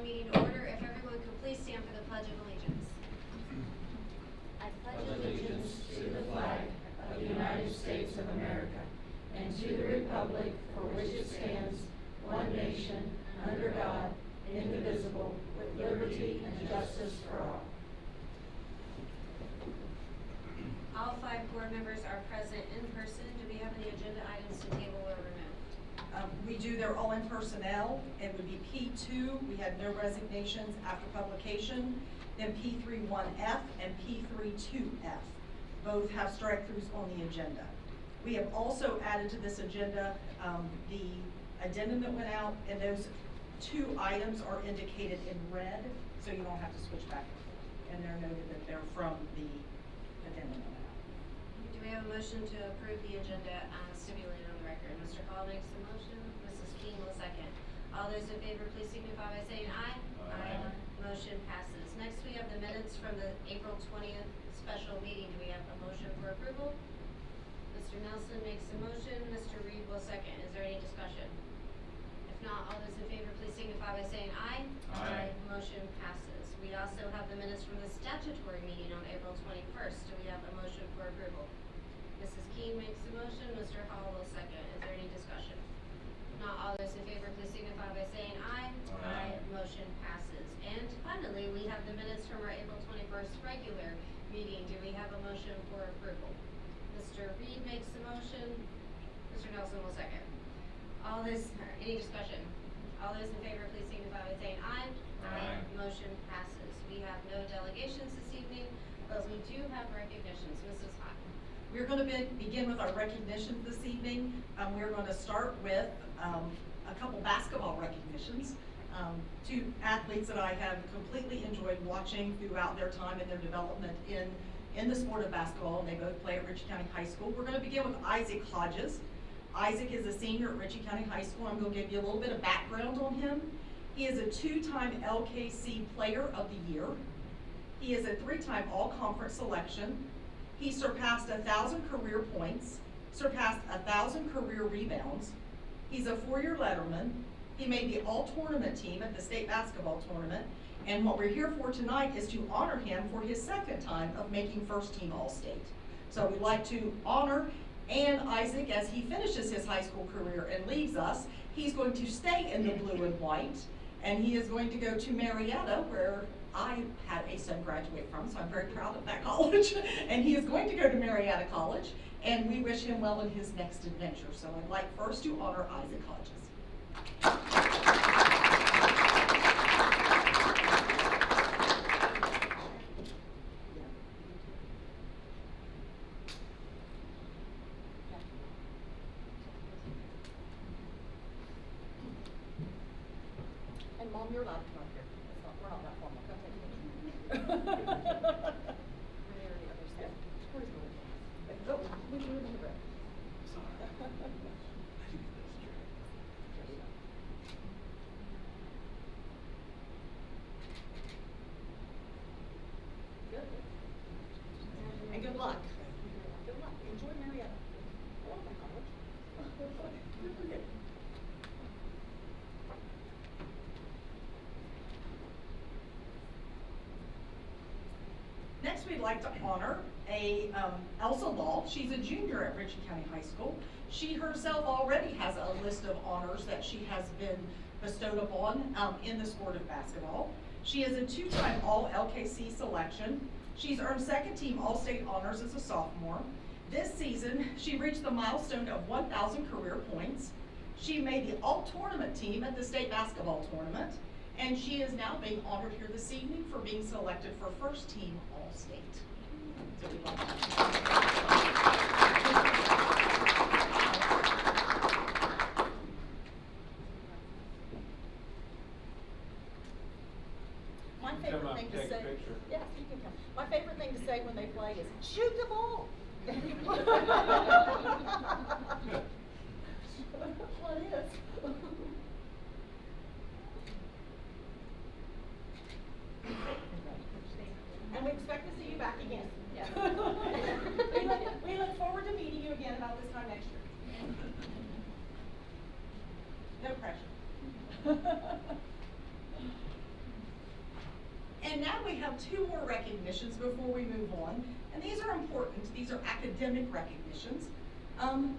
the meeting to order. If everyone could please stand for the Pledge of Allegiance. I pledge allegiance to the flag of the United States of America and to the republic for which it stands, one nation, under God, indivisible, with liberty and justice for all. All 5 board members are present in person. Do we have any agenda items to table or remove? We do. They're all in personnel. It would be P2. We had no resignations after publication. Then P31F and P32F. Both have strike-throughs on the agenda. We have also added to this agenda the addendum that went out, and those 2 items are indicated in red, so you don't have to switch back and forth. And they're noted that they're from the addendum that went out. Do we have a motion to approve the agenda stipulated on the record? Mr. Hall makes the motion. Mrs. King will second. All those in favor, please signify by saying aye. Aye. Motion passes. Next, we have the minutes from the April 20th special meeting. Do we have a motion for approval? Mr. Nelson makes the motion. Mr. Reed will second. Is there any discussion? If not, all those in favor, please signify by saying aye. Aye. Motion passes. We also have the minutes from the statutory meeting on April 21st. Do we have a motion for approval? Mrs. King makes the motion. Mr. Hall will second. Is there any discussion? If not, all those in favor, please signify by saying aye. Aye. Motion passes. And finally, we have the minutes from our April 21st regular meeting. Do we have a motion for approval? Mr. Reed makes the motion. Mr. Nelson will second. All this, any discussion? All those in favor, please signify by saying aye. Aye. Motion passes. We have no delegations this evening, but we do have recognitions. Mrs. Hott. We're going to begin with our recognitions this evening. We're going to start with a couple basketball recognitions. 2 athletes that I have completely enjoyed watching throughout their time and their development in the sport of basketball, and they both play at Ritchie County High School. We're going to begin with Isaac Hodges. Isaac is a senior at Ritchie County High School. I'm going to give you a little bit of background on him. He is a 2-time LKC Player of the Year. He is a 3-time All-Conference selection. He surpassed 1,000 career points, surpassed 1,000 career rebounds. He's a 4-year letterman. He made the all-tournament team at the state basketball tournament. And what we're here for tonight is to honor him for his 2nd time of making first-team All-State. So we'd like to honor Isaac as he finishes his high school career and leaves us. He's going to stay in the blue and white, and he is going to go to Marietta, where I had a son graduate from, so I'm very proud of that college. And he is going to go to Marietta College, and we wish him well in his next adventure. So I'd like first to honor Isaac Hodges. And Mom, you're allowed to come up here. We're not that formal. Come take a picture. Oh, we should have in the bread. Good. And good luck. Good luck. Enjoy Marietta. Welcome, college. Next, we'd like to honor Elsa Law. She's a junior at Ritchie County High School. She herself already has a list of honors that she has been bestowed upon in the sport of basketball. She is a 2-time All-LKC selection. She's earned 2nd-team All-State honors as a sophomore. This season, she reached the milestone of 1,000 career points. She made the all-tournament team at the state basketball tournament. And she is now being honored here this evening for being selected for first-team All-State. So we'd like My favorite thing to say. Yes, you can come. My favorite thing to say when they play is, "Shoot the ball." Well, it is. And we expect to see you back again. Yeah. we look forward to meeting you again about this time next year. No pressure. have two more recognitions before we move on, and these are important. These are academic recognitions.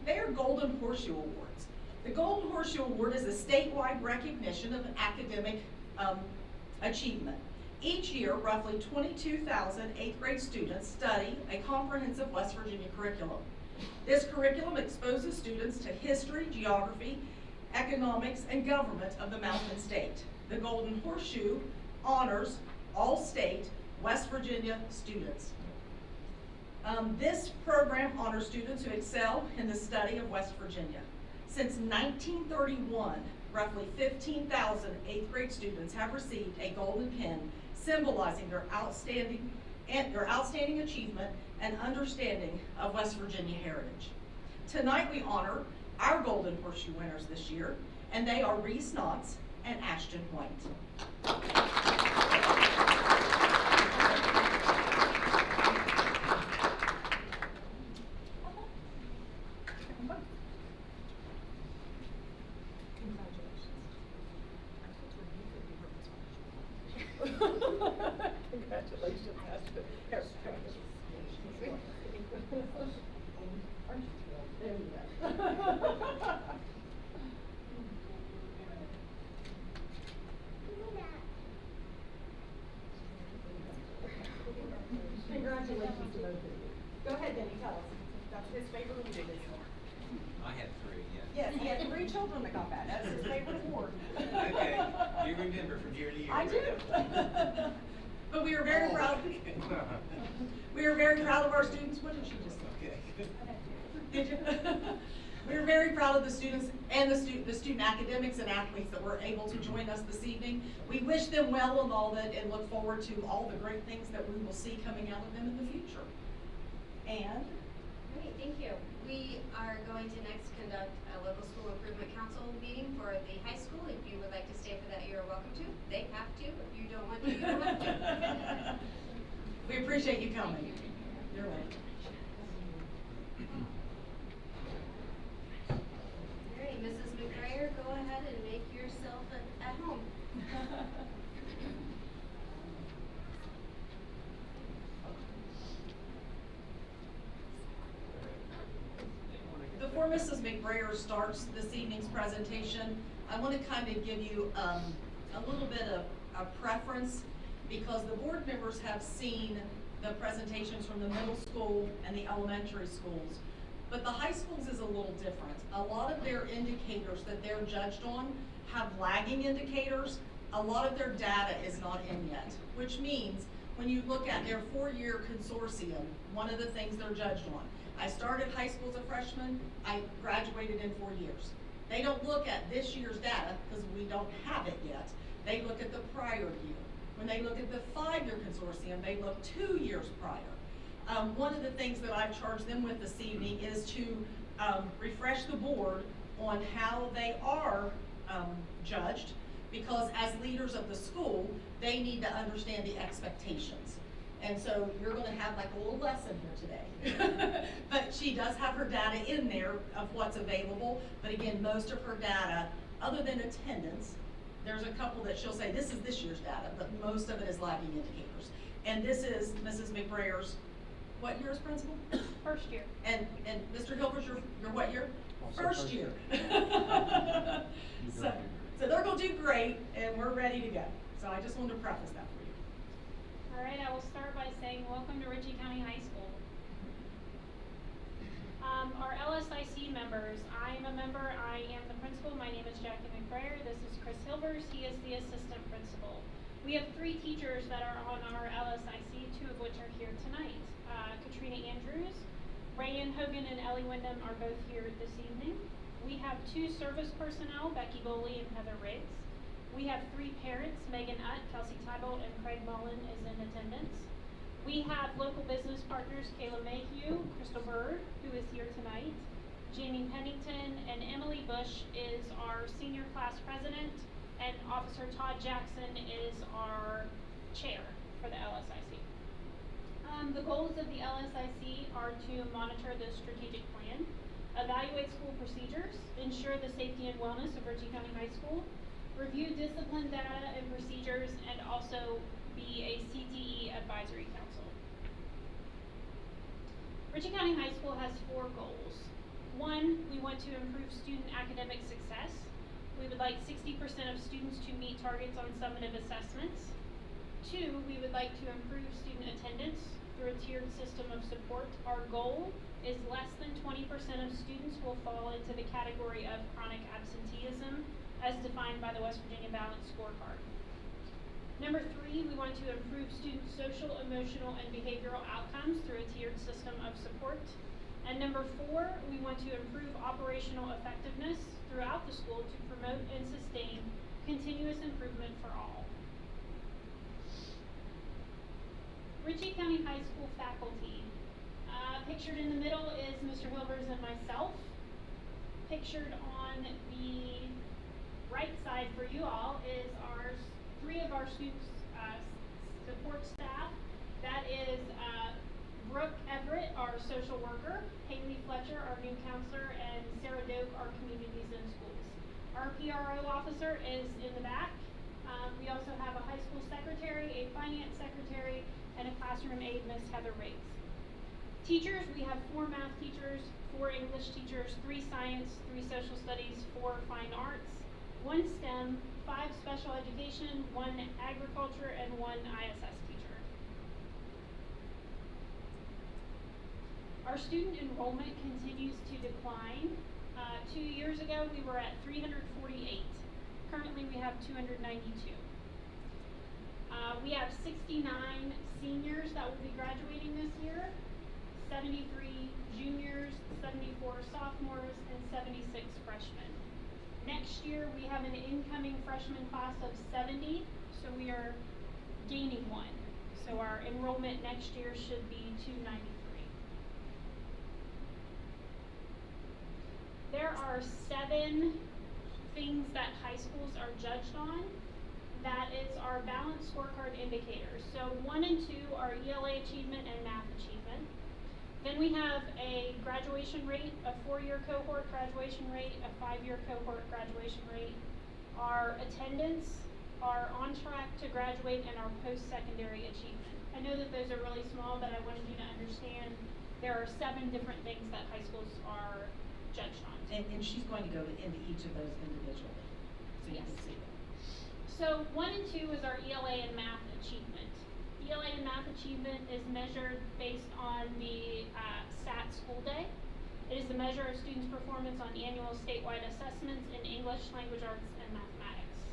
They are Golden Horseshoe Awards. The Golden Horseshoe Award is a statewide recognition of academic achievement. Each year, roughly 22,000 eighth grade students study a comprehensive West Virginia curriculum. This curriculum exposes students to history, geography, economics, and government of the Mountain State. The Golden Horseshoe honors all state West Virginia students. This program honors students who excel in the study of West Virginia. Since 1931, roughly 15,000 eighth grade students have received a golden pin symbolizing their outstanding achievement and understanding of West Virginia heritage. Tonight we honor our Golden Horseshoe winners this year, and they are Reese Knotts and Ashton White. Congratulations, Ashton. Here, there you go. Congratulations to both of you. Go ahead, Denny, tell us. That's his favorite award. I had three, yes. Yes, he had 3 children that got that. That's his favorite award. Okay, you remember from year to year. I do. But we are very proud. We are very proud of our students. What did she just say? Okay. Did you? We are very proud of the students and the student academics and athletes that were able to join us this evening. We wish them well in all that and look forward to all the great things that we will see coming out of them in the future. And? Great, thank you. We are going to next conduct a local school improvement council meeting for the high school. If you would like to stay for that, you're welcome to. They have to. If you don't want to, you don't have to. We appreciate you coming. You're welcome. All right, Mrs. McGrayer, go ahead and make yourself at home. Before Mrs. McBrayer starts this evening's presentation, I want to kind of give you a little bit of a preference because the board members have seen the presentations from the middle school and the elementary schools. But the high schools is a little different. A lot of their indicators that they're judged on have lagging indicators. A lot of their data is not in yet, which means when you look at their 4-year consortium, one of the things they're judged on. I started high school as a freshman, I graduated in 4 years. They don't look at this year's data because we don't have it yet. They look at the prior year. When they look at the 5-year consortium, they look 2 years prior. One of the things that I've charged them with this evening is to refresh the board on how they are judged, because as leaders of the school, they need to understand the expectations. And so you're gonna have like a little lesson here today. But she does have her data in there of what's available, but again, most of her data, other than attendance, there's a couple that she'll say, this is this year's data, but most of it is lagging indicators. And this is Mrs. McBrayer's, what year as principal? First year. And Mr. Hilbert, your what year? Also First first year. year. So they're gonna do great, and we're ready to go. So I just wanted to preface that for you. All right, I will start by saying welcome to Ritchie County High School. Our LSIC members, I am a member, I am the principal, my name is Jackie McBrayer, this is Chris Hilbers, he is the assistant principal. We have 3 teachers that are on our LSIC, 2 of which are here tonight. Katrina Andrews, Rayan Hogan and Ellie Wyndham are both here this evening. We have 2 service personnel, Becky Boley and Heather Riggs. We have 3 parents, Megan Utt, Kelsey Tybalt, and Craig Mullen is in attendance. We have local business partners, Kayla Mayhew, Crystal Bird, who is here tonight, Jamie Pennington, and Emily Bush is our senior class president, and Officer Todd Jackson is our chair for the LSIC. The goals of the LSIC are to monitor the strategic plan, evaluate school procedures, ensure the safety and wellness of Ritchie County High School, review discipline data and procedures, and also be a CTE advisory council. Ritchie County High School has 4 goals. 1, we want to improve student academic success. We would like 60% of students to meet targets on summative assessments. 2, we would like to improve student attendance through a tiered system of support. Our goal is less than 20% of students will fall into the category of chronic absenteeism as defined by the West Virginia Balanced Scorecard. Number 3, we want to improve student social, emotional, and behavioral outcomes through a tiered system of support. And number 4, we want to improve operational effectiveness throughout the school to promote and sustain continuous improvement for all. Ritchie County High School faculty. Pictured in the middle is Mr. Hilbers and myself. Pictured on the right side for you all is 3 of our students' support staff. That is Brooke Everett, our social worker, Haley Fletcher, our new counselor, and Sarah Doak, our communities and schools. Our PRO officer is in the back. We also have a high school secretary, a finance secretary, and a classroom aide, Miss Heather Riggs. Teachers, we have 4 math teachers, 4 English teachers, 3 science, 3 social studies, 4 fine arts, 1 STEM, 5 special education, 1 agriculture, and 1 ISS teacher. Our student enrollment continues to decline. 2 years ago, we were at 348. Currently, we have 292. We have 69 seniors that will be graduating this year, 73 juniors, 74 sophomores, and 76 freshmen. Next year, we have an incoming freshman class of 70, so we are gaining 1. So our enrollment next year should be 293. There are 7 things that high schools are judged on. That is our balanced scorecard indicators. So 1 and 2 are ELA achievement and math achievement. Then we have a graduation rate, a 4-year cohort graduation rate, a 5-year cohort graduation rate, our attendance, our on track to graduate, and our post-secondary achievement. I know that those are really small, but I wanted you to understand there are 7 different things that high schools are judged on. And she's going to go into each of those individually, so you can see them. So 1 and 2 is our ELA and math achievement. ELA and math achievement is measured based on the SAT school day. It is the measure of students' performance on annual statewide assessments in English, language arts, and mathematics.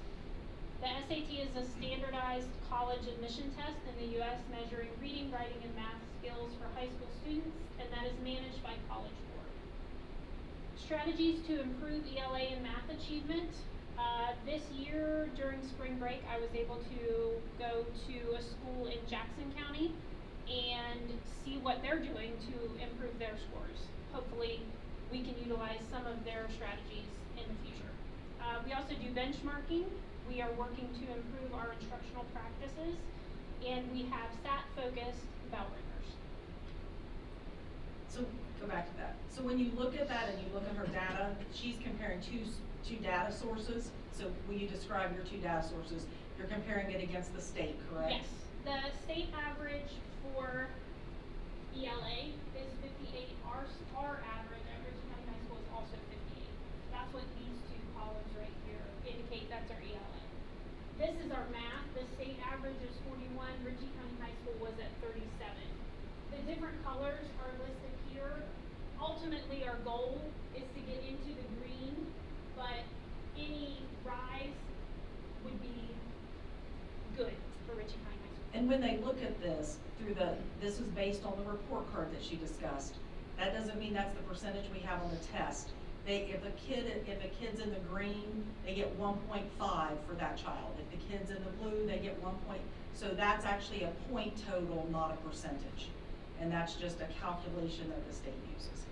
The SAT is a standardized college admission test in the U.S. measuring reading, writing, and math skills for high school students, and that is managed by College Board. Strategies to improve ELA and math achievement. This year during spring break, I was able to go to a school in Jackson County and see what they're doing to improve their scores. Hopefully, we can utilize some of their strategies in the future. We also do benchmarking. We are working to improve our instructional practices, and we have SAT-focused bell ringers. So go back to that. So when you look at that and you look at her data, she's comparing two data sources. So when you describe your 2 data sources, you're comparing it against the state, correct? Yes. The state average for ELA is 58. Our average at Ritchie County High School is also 58. That's what these 2 columns right here indicate. That's our ELA. This is our math. The state average is 41. Ritchie County High School was at 37. The different colors are listed here. Ultimately, our goal is to get into the green, but any rise would be good for Ritchie County High School. And when they look at this this is based on the report card that she discussed. That doesn't mean that's the percentage we have on the test. If a kid's in the green, they get 1.5 for that child. If the kid's in the blue, they get 1 point. So that's actually a point total, not a percentage. And that's just a calculation that the state uses.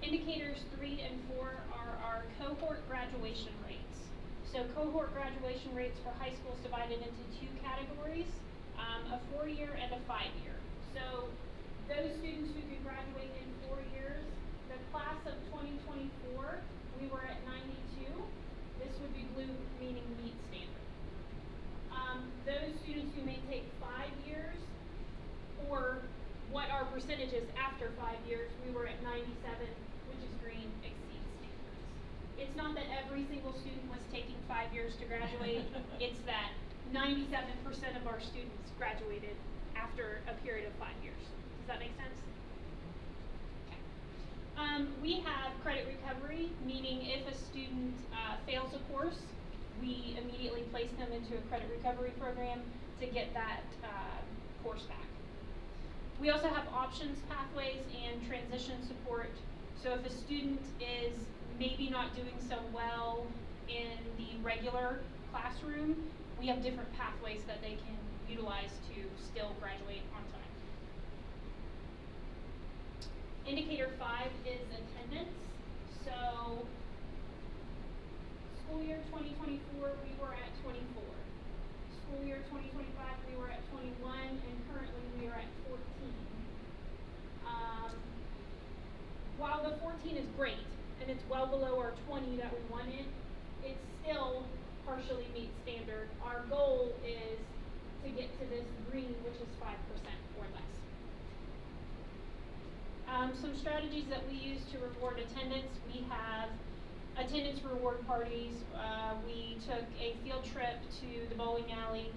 Indicators 3 and 4 are our cohort graduation rates. So cohort graduation rates for high schools divided into 2 categories, a 4-year and a 5-year. So those students who could graduate in 4 years, the class of 2024, we were at 92. This would be blue, meaning meet standards. those students who may take 5 years, or what our percentage is after 5 years, we were at 97, which is green, exceeds standards. It's not that every single student was taking 5 years to graduate, it's that 97% of our students graduated after a period of 5 years. Does that make sense? Okay. We have credit recovery, meaning if a student fails a course, we immediately place them into a credit recovery program to get that course back. We also have options pathways and transition support. So if a student is maybe not doing so well in the regular classroom, we have different pathways that they can utilize to still graduate on time. Indicator 5 is attendance. So school year 2024, we were at 24. School year 2025, we were at 21, and currently we are at 14. While the 14 is great, and it's well below our 20 that we wanted, it still partially meets standard. Our goal is to get to this green, which is 5% or less. Some strategies that we use to reward attendance, we have attendance reward parties. We took a field trip to the bowling alley.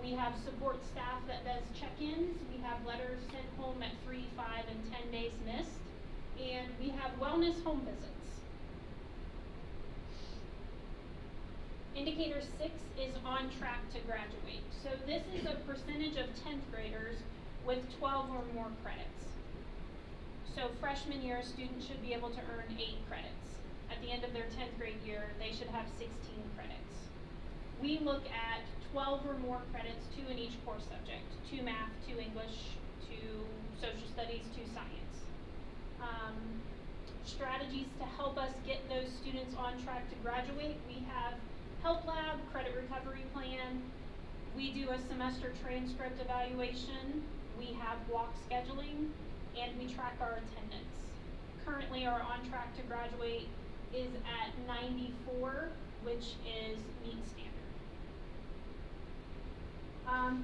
We have support staff that does check-ins. We have letters sent home at 3, 5, and 10 days missed. And we have wellness home visits. Indicator 6 is on track to graduate. So this is a percentage of 10th graders with 12 or more credits. So freshman year, a student should be able to earn 8 credits. At the end of their 10th grade year, they should have 16 credits. We look at 12 or more credits, 2 in each course subject, 2 math, 2 English, 2 social studies, 2 science. Strategies to help us get those students on track to graduate. We have Help Lab, Credit Recovery Plan. We do a semester transcript evaluation. We have block scheduling, and we track our attendance. Currently, our on track to graduate is at 94, which is meet standard.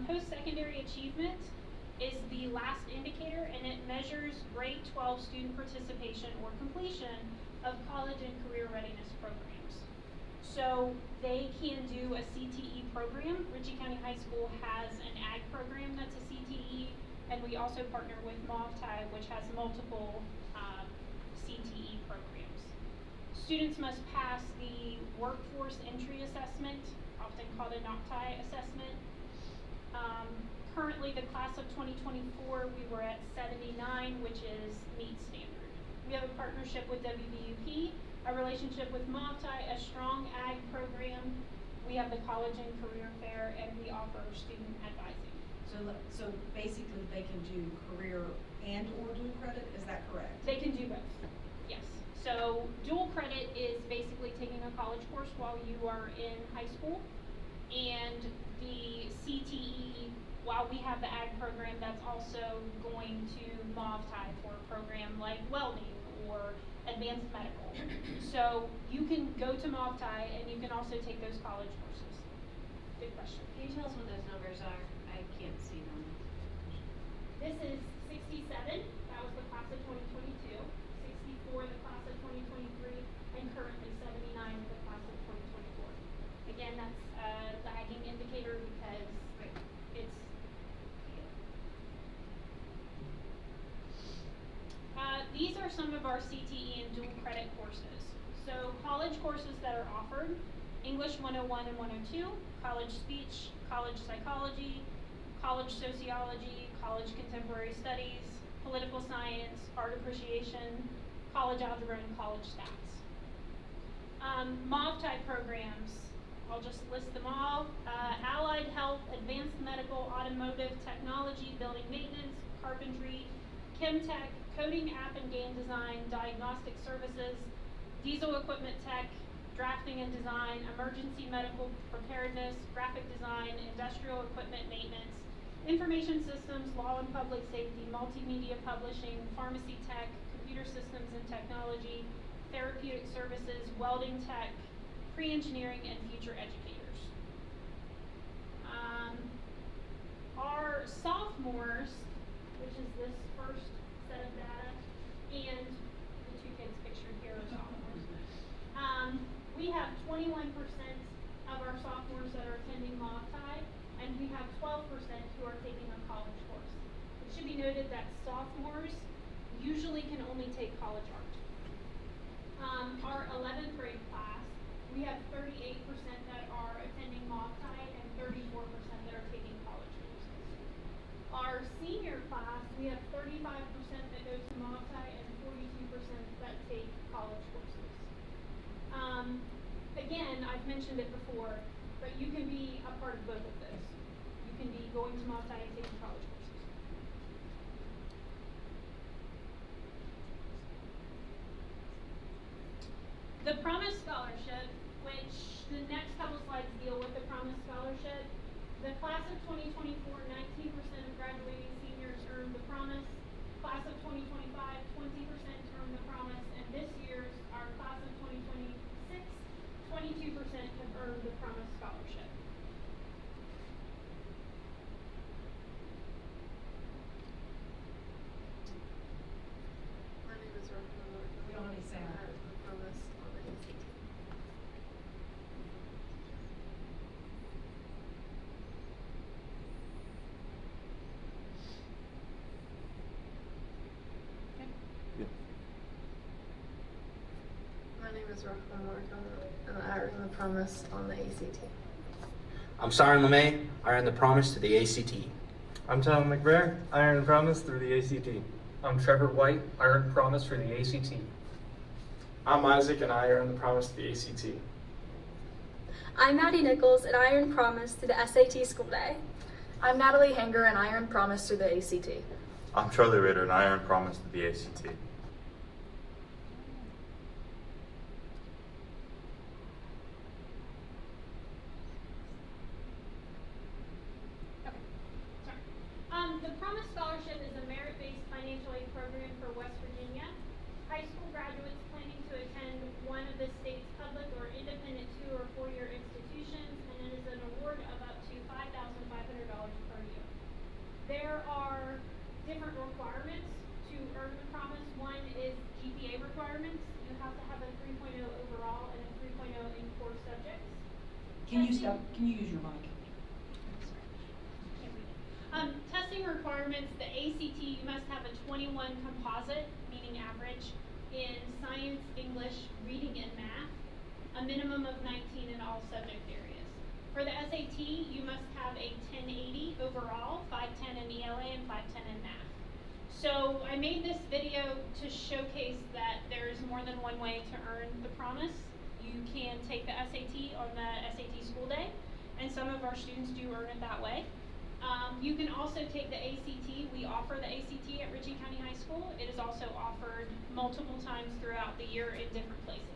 Post-secondary achievement is the last indicator, and it measures grade 12 student participation or completion of college and career readiness programs. So they can do a CTE program. Ritchie County High School has an ag program that's a CTE, and we also partner with MOVTI, which has multiple CTE programs. Students must pass the workforce entry assessment, often called a NOCTI assessment. Currently, the class of 2024, we were at 79, which is meet standard. We have a partnership with WVUP, a relationship with MOVTI, a strong ag program. We have the college and career fair, and we offer student advising. So basically they can do career and or dual credit, is that correct? They can do both, yes. So dual credit is basically taking a college course while you are in high school, and the CTE, while we have the ag program, that's also going to MOVTI for a program like welding or advanced medical. So you can go to MOVTI and you can also take those college courses. Good question. Can you tell us what those numbers are? I can't see them. This is 67, that was the class of 2022, 64 the class of 2023, and currently 79 the class of 2024. Again, that's a lagging indicator because it's these are some of our CTE and dual credit courses. So college courses that are offered: English 101 and 102, college speech, college psychology, college sociology, college contemporary studies, political science, art appreciation, college algebra, and college stats. MOVTI programs, I'll just list them all. Allied health, advanced medical, automotive, technology, building maintenance, carpentry, chem-tech, coding, app and game design, diagnostic services, diesel equipment tech, drafting and design, emergency medical preparedness, graphic design, industrial equipment maintenance, information systems, law and public safety, multimedia publishing, pharmacy tech, computer systems and technology, therapeutic services, welding tech, pre-engineering, and future educators. Our sophomores, which is this first set of data, and the two kids pictured here are sophomores. We have 21% of our sophomores that are attending Molokai, and we have 12% who are taking a college course. It should be noted that sophomores usually can only take college art. Our 11th grade class, we have 38% that are attending Molokai and 34% that are taking college courses. Our senior class, we have 35% that go to Molokai and 42% that take college courses. Again, I've mentioned it before, but you can be a part of both of those. You can be going to Molokai and taking college courses. The Promise Scholarship, which the next couple slides deal with the Promise Scholarship. The class of 2024, 19% of graduating seniors earned the Promise. Class of 2025, 20% earned the Promise. And this year's, our class of 2026, 22% have earned the Promise Scholarship. My name is Rosemary. We don't have any sound. I earned the Promise on the ACT. My name is Rosemary Morgan, and I earned the Promise on the ACT. I'm Siren LeMay. I earned the Promise to the ACT. I'm Tom McBrayer. I earned Promise through the ACT. I'm Trevor White. I earned Promise for the ACT. I'm Isaac, and I earned the Promise to the ACT. I'm Maddie Nichols, and I earned Promise through the SAT School Day. I'm Natalie Hanger, and I earned Promise through the ACT. I'm Charlie Rader, and I earned Promise to the ACT. The Promise Scholarship is a merit-based financial aid program for West Virginia. High school graduates planning to attend one of the state's public or independent 2- or 4-year institutions, and it is an award of up to $5,500 per year. There are different requirements to earn the Promise. One is GPA requirements. You have to have a 3.0 overall and a 3.0 in core subjects. Can you use your mic? Testing requirements, the ACT, you must have a 21 composite, meaning average, in science, English, reading, and math, a minimum of 19 in all subject areas. For the SAT, you must have a 1080 overall, 510 in ELA, and 510 in math. So I made this video to showcase that there is more than one way to earn the Promise. You can take the SAT on the SAT school day, and some of our students do earn it that way. You can also take the ACT. We offer the ACT at Ritchie County High School. It is also offered multiple times throughout the year in different places.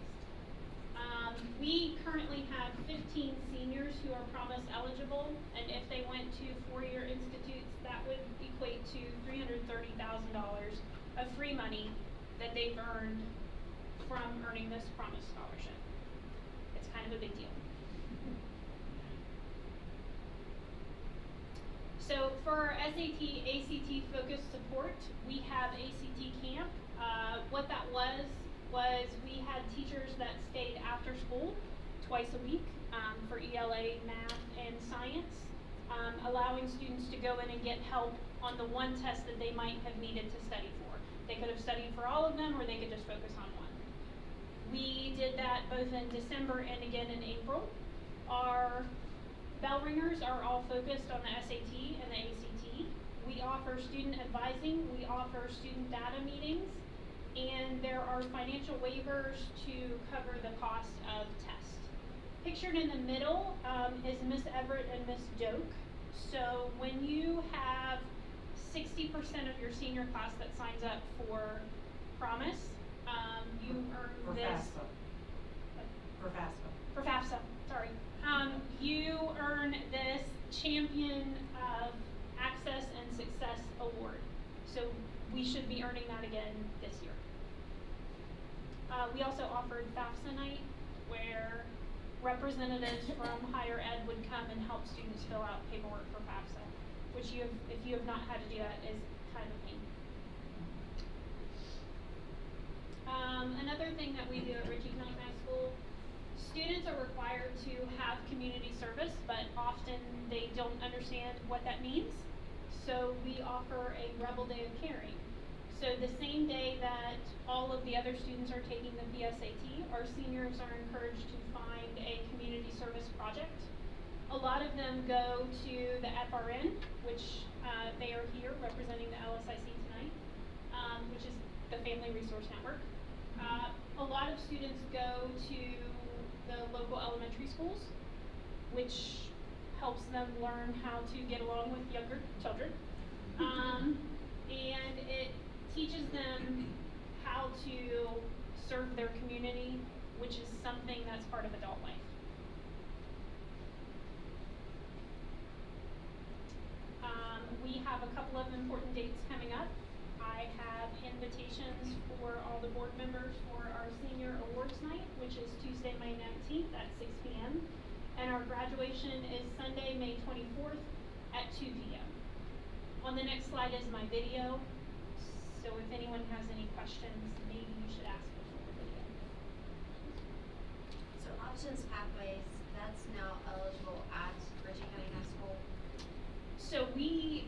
We currently have 15 seniors who are Promise eligible, and if they went to 4-year institutes, that would equate to $330,000 of free money that they've earned from earning this Promise Scholarship. It's kind of a big deal. So for our SAT, ACT focused support, we have ACT Camp. What that was we had teachers that stayed after school twice a week for ELA, math, and science, allowing students to go in and get help on the one test that they might have needed to study for. They could have studied for all of them, or they could just focus on one. We did that both in December and again in April. Our bell ringers are all focused on the SAT and the ACT. We offer student advising, we offer student data meetings, and there are financial waivers to cover the cost of tests. Pictured in the middle is Miss Everett and Miss Doak. So when you have 60% of your senior class that signs up for Promise, you earn this. For FAFSA, sorry. You earn this Champion of Access and Success Award. So we should be earning that again this year. We also offered FAFSA night, where representatives from higher ed would come and help students fill out paperwork for FAFSA. which if you have not had to do that, is kind of a pain. Another thing that we do at Ritchie County High School, students are required to have community service, but often they don't understand what that means. So we offer a Rebel Day of Caring. So the same day that all of the other students are taking the PSAT, our seniors are encouraged to find a community service project. A lot of them go to the FRN, which they are here representing the LSIC tonight, which is the Family Resource Network. A lot of students go to the local elementary schools, which helps them learn how to get along with younger children. And it teaches them how to serve their community, which is something that's part of adult life. We have a couple of important dates coming up. I have invitations for all the board members for our senior awards night, which is Tuesday, May 19th at 6 p.m. And our graduation is Sunday, May 24th at 2 p.m. On the next slide is my video. So if anyone has any questions, maybe you should ask before the video. So Options Pathways, that's now eligible at Ritchie County High School? So we've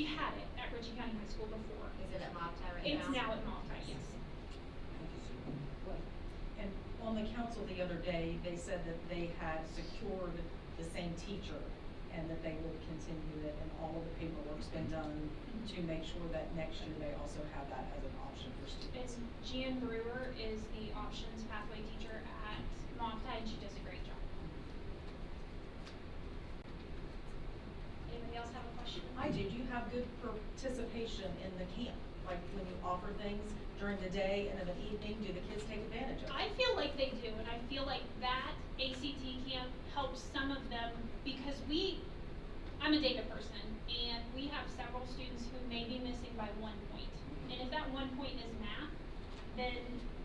had it at Ritchie County High School before. Is it at Moftai right now? It's now at Moftai, yes. And on the council the other day, they said that they had secured the same teacher and that they would continue it, and all of the paperwork's been done to make sure that next year they also have that as an option for students. And Jan Brewer is the Options Pathway teacher at Moftai, and she does a great job. Anybody else have a question? I do. Do you have good participation in the camp? Like when you offer things during the day and in the evening, do the kids take advantage of it? I feel like they do, and I feel like that ACT camp helps some of them because I'm a data person, and we have several students who may be missing by 1 point. And if that 1 point is math, then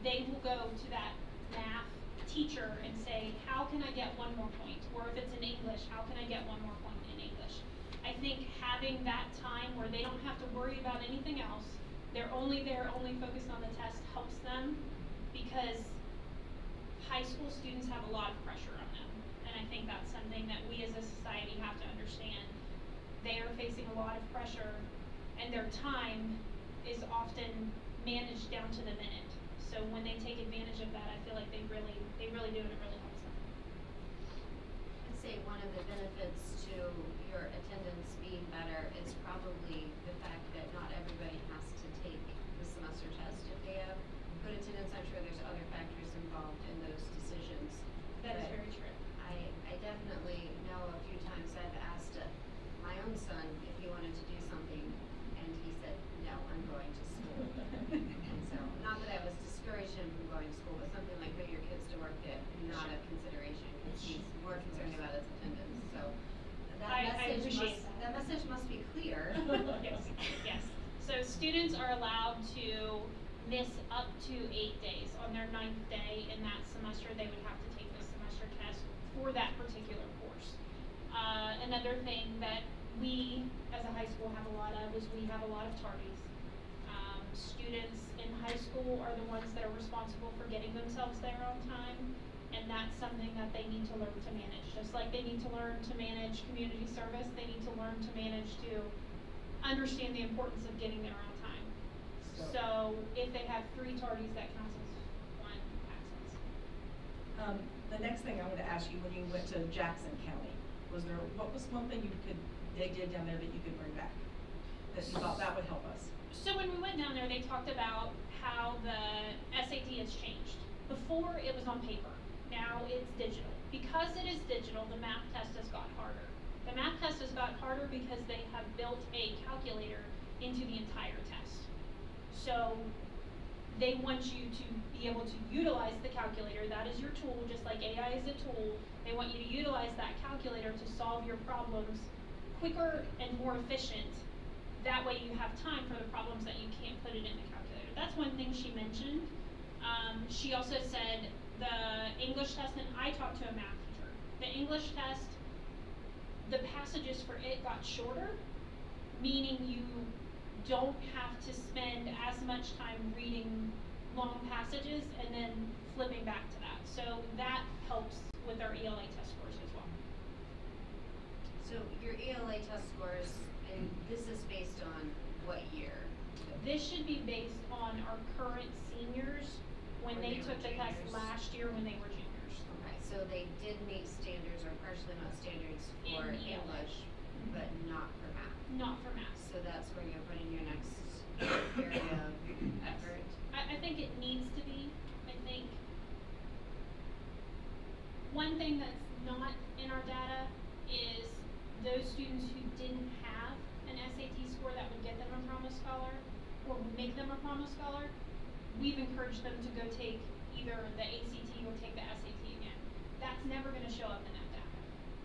they will go to that math teacher and say, how can I get 1 more point? Or if it's in English, how can I get 1 more point in English? I think having that time where they don't have to worry about anything else, they're only focused on the test, helps them, because high school students have a lot of pressure on them. And I think that's something that we as a society have to understand. They are facing a lot of pressure, and their time is often managed down to the minute. So when they take advantage of that, I feel like they really do, and it really helps them. I'd say one of the benefits to your attendance being better is probably the fact that not everybody has to take the semester test. If they have good attendance, I'm sure there's other factors involved in those decisions. That is But very true. I definitely know a few times I've asked my own son if he wanted to do something, and he said, no, I'm going to school. And so, not that I was discouraging him from going to school, but something like put your kids to work that not a consideration, because he's more concerned about his attendance. So I appreciate that. that message must be clear. Yes, yes. So students are allowed to miss up to 8 days. On their 9th day in that semester, they would have to take the semester test for that particular course. Another thing that we, as a high school, have a lot of is we have a lot of tardies. Students in high school are the ones that are responsible for getting themselves there on time, and that's something that they need to learn to manage. Just like they need to learn to manage community service, they need to learn to manage to understand the importance of getting there on time. So if they have 3 tardies, that counts as 1 absence. The next thing I want to ask you, when you went to Jackson County, what was one thing they did down there that you could bring back? That you thought that would help us? So when we went down there, they talked about how the SAT has changed. Before, it was on paper. Now it's digital. Because it is digital, the math test has got harder. The math test has got harder because they have built a calculator into the entire test. So they want you to be able to utilize the calculator. That is your tool, just like AI is a tool. They want you to utilize that calculator to solve your problems quicker and more efficient. That way you have time for the problems that you can't put it in the calculator. That's one thing she mentioned. She also said the English test, and I talked to a math teacher. The English test, the passages for it got shorter, meaning you don't have to spend as much time reading long passages and then flipping back to that. So that helps with our ELA test scores as well. So your ELA test scores, and this is based on what year? This should be based on our current seniors when they took the test last year when they were juniors. Okay, so they did meet standards or partially met standards for In ELA. English, but not for math. Not for math. So that's where you're putting your next area of effort. I think it needs to be. I think one thing that's not in our data is those students who didn't have an SAT score that would get them a Promise Scholar or would make them a Promise Scholar. We've encouraged them to go take either the ACT or take the SAT again. That's never going to show up in that data,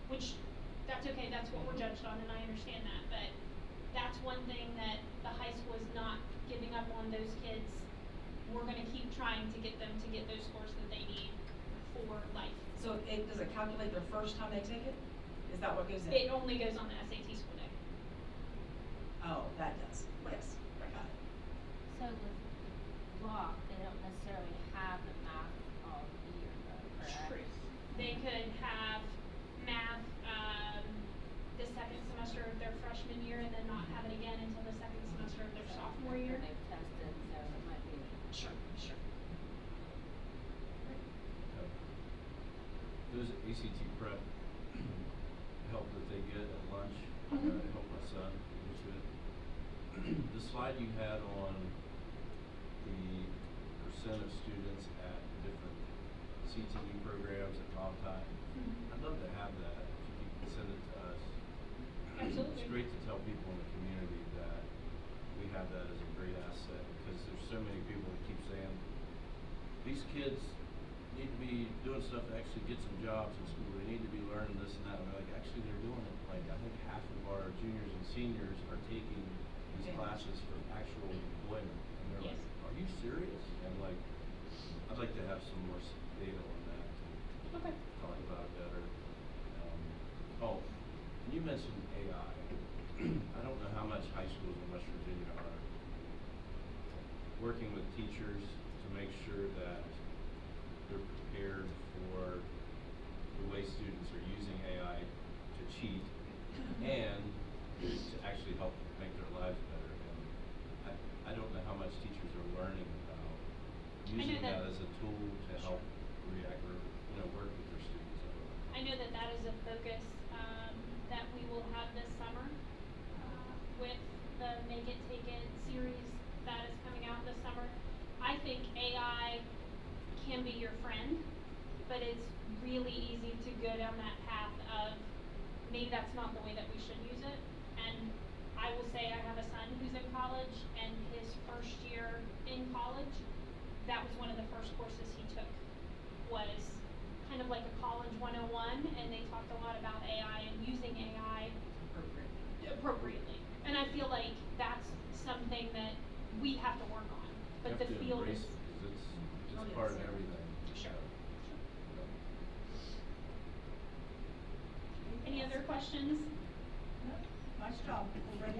which that's okay. That's what we're judged on, and I understand that. But that's one thing that the high school is not giving up on those kids. We're going to keep trying to get them to get those scores that they need for life. So does it calculate their first time they take it? Is that what goes in? It only goes on the SAT school day. Oh, that does. Yes, I got it. So with block, they don't necessarily have the math all year though, correct? True. They could have math the second semester of their freshman year and then not have it again until the second semester of their sophomore year. They've tested, so it might be. Sure. There's ACT prep help that they get at lunch. Mhm. To help my son with it. The slide you had on the percent of students at different CTE programs at Tom Time, Mhm. I'd love to have that. If you could send it to us. Absolutely. It's great to tell people in the community that we have that as a great asset, because there's so many people that keep saying, these kids need to be doing stuff to actually get some jobs in school. They need to be learning this and that. And we're like, actually, they're doing it. Like, I think half of our juniors and seniors are taking these classes for actual employment. And they're Yes. like, are you serious? And like, I'd like to have some more data on that to Okay. talk about it better. Oh, you mentioned AI. I don't know how much high schools in West Virginia are working with teachers to make sure that they're prepared for the way students are using AI to cheat and to actually help make their lives better. And I don't know how much teachers are learning about using that as a tool to help react or work with their students. I know that is a focus that we will have this summer with the Make It Take It series that is coming out this summer. I think AI can be your friend, but it's really easy to go down that path of maybe that's not the way that we should use it. And I will say I have a son who's in college, and his first year in college, that was one of the first courses he took, was kind of like a college 101, and they talked a lot about AI and using AI appropriately. And I feel like that's something that we have to work on, but the field is. It's part of everything. Sure. Any other questions? No, nice job. We're ready.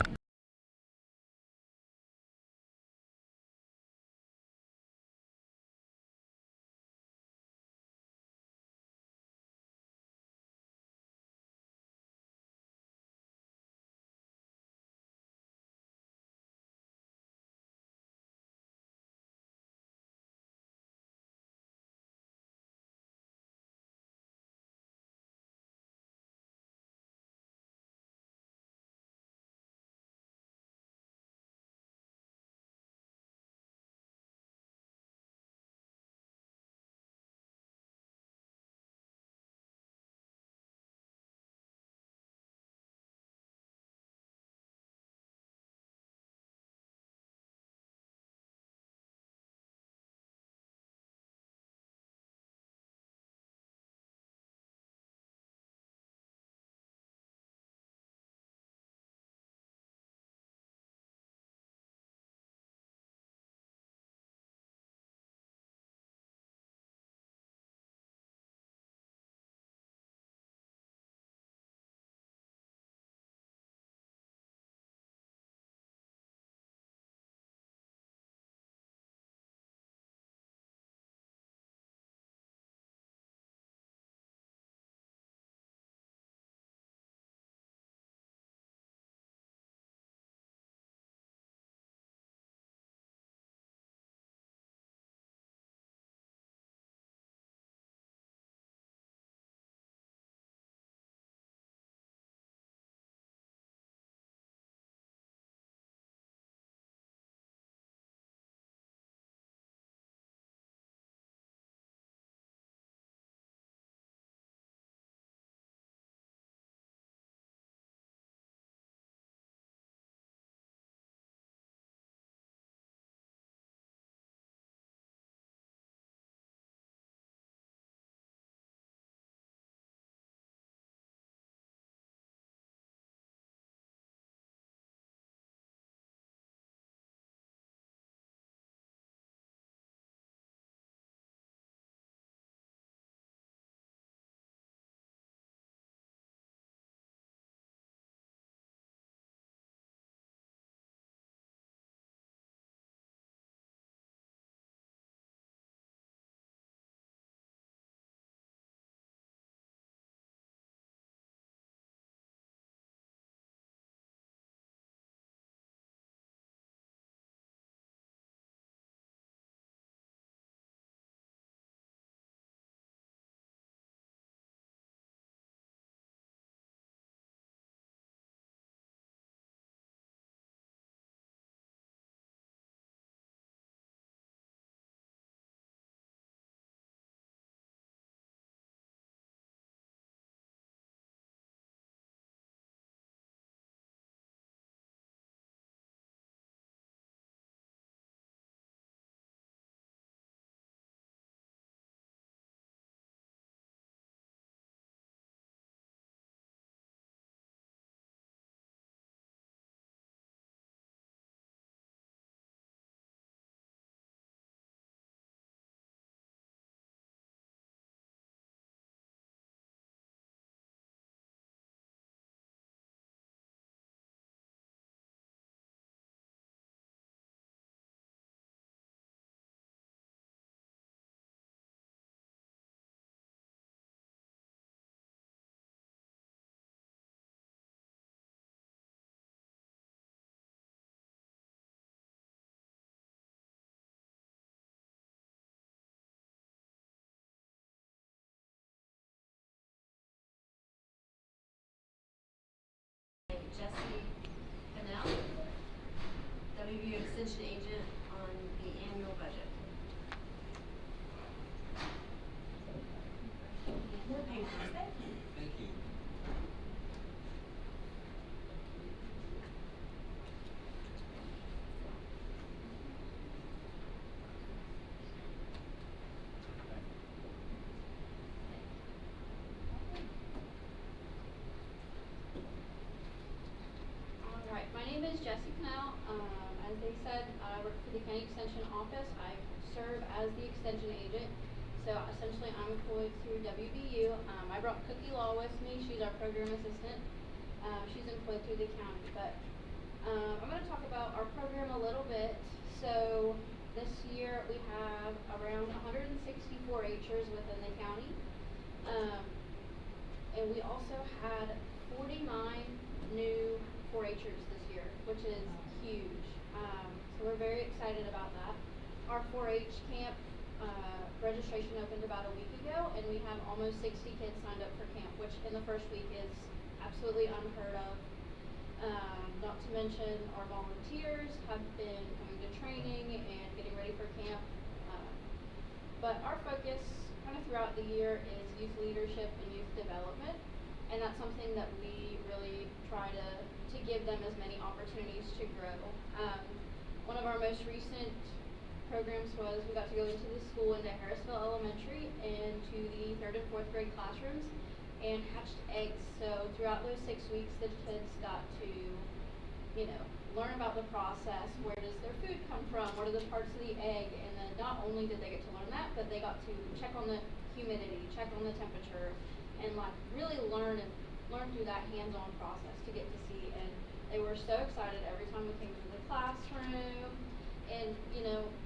Jesse Cannell, WVU Extension Agent on the annual budget. More papers. Thank you. Alright, my name is Jessie Cannell. As they said, I work for the County Extension Office. I serve as the Extension Agent. So essentially I'm employed through WVU. I brought Cookie Law with me. She's our program assistant. She's employed through the county. But I'm going to talk about our program a little bit. So this year we have around 164 H'ers within the county. And we also had 49 new 4-H'ers this year, which is huge. So we're very excited about that. Our 4-H camp registration opened about a week ago, and we have almost 60 kids signed up for camp, which in the first week is absolutely unheard of. Not to mention our volunteers have been coming to training and getting ready for camp. But our focus kind of throughout the year is youth leadership and youth development, and that's something that we really try to give them as many opportunities to grow. One of our most recent programs was we got to go into the school into Harrisville Elementary and to the 3rd and 4th grade classrooms and hatched eggs. So throughout those 6 weeks, the kids got to, learn about the process. Where does their food come from? What are the parts of the egg? And then not only did they get to learn that, but they got to check on the humidity, check on the temperature, and really learn through that hands-on process to get to see. And they were so excited every time we came into the classroom. And,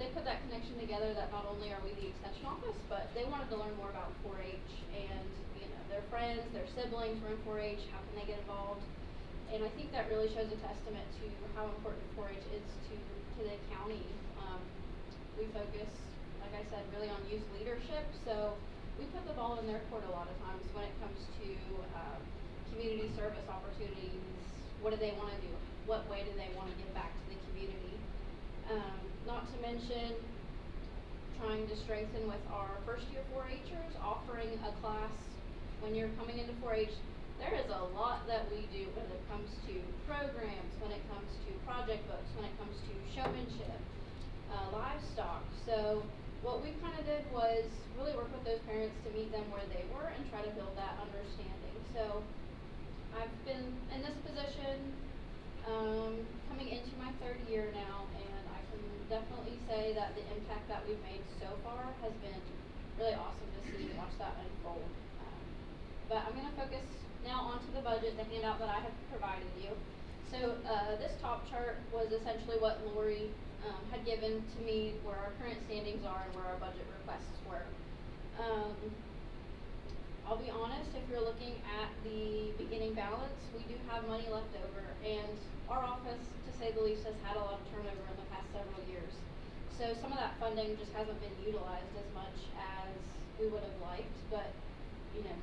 they put that connection together that not only are we the extension office, but they wanted to learn more about 4-H and, their friends, their siblings were in 4-H, how can they get involved? And I think that really shows a testament to how important 4-H is to the county. We focus, like I said, really on youth leadership, so we put the ball in their court a lot of times when it comes to community service opportunities. What do they want to do? What way do they want to give back to the community? Not to mention trying to strengthen with our first year 4-H'ers, offering a class when you're coming into 4-H. There is a lot that we do when it comes to programs, when it comes to project books, when it comes to showmanship, livestock. So what we kind of did was really work with those parents to meet them where they were and try to build that understanding. So I've been in this position coming into my 3rd year now, and I can definitely say that the impact that we've made so far has been really awesome to see and watch that unfold. But I'm going to focus now onto the budget, the handout that I have provided you. So this top chart was essentially what Lori had given to me, where our current standings are and where our budget requests were. I'll be honest, if you're looking at the beginning balance, we do have money left over, and our office, to say the least, has had a lot of turnover in the past several years. So some of that funding just hasn't been utilized as much as we would have liked, but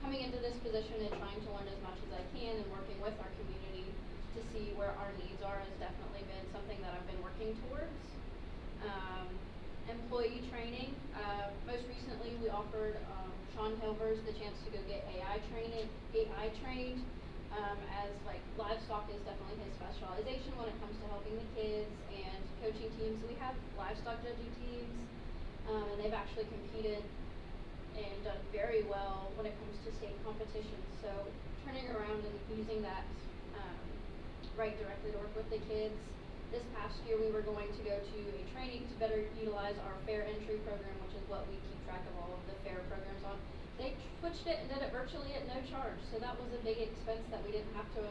coming into this position and trying to learn as much as I can and working with our community to see where our needs are has definitely been something that I've been working towards. Employee training. Most recently we offered Sean Hilvers the chance to go get AI trained, as livestock is definitely his specialization when it comes to helping the kids and coaching teams. We have livestock judging teams, and they've actually competed and done very well when it comes to state competitions. So turning around and using that right directly to work with the kids. This past year we were going to go to a training to better utilize our fair entry program, which is what we keep track of all of the fair programs on. They switched it and did it virtually at no charge, so that was a big expense that we didn't have to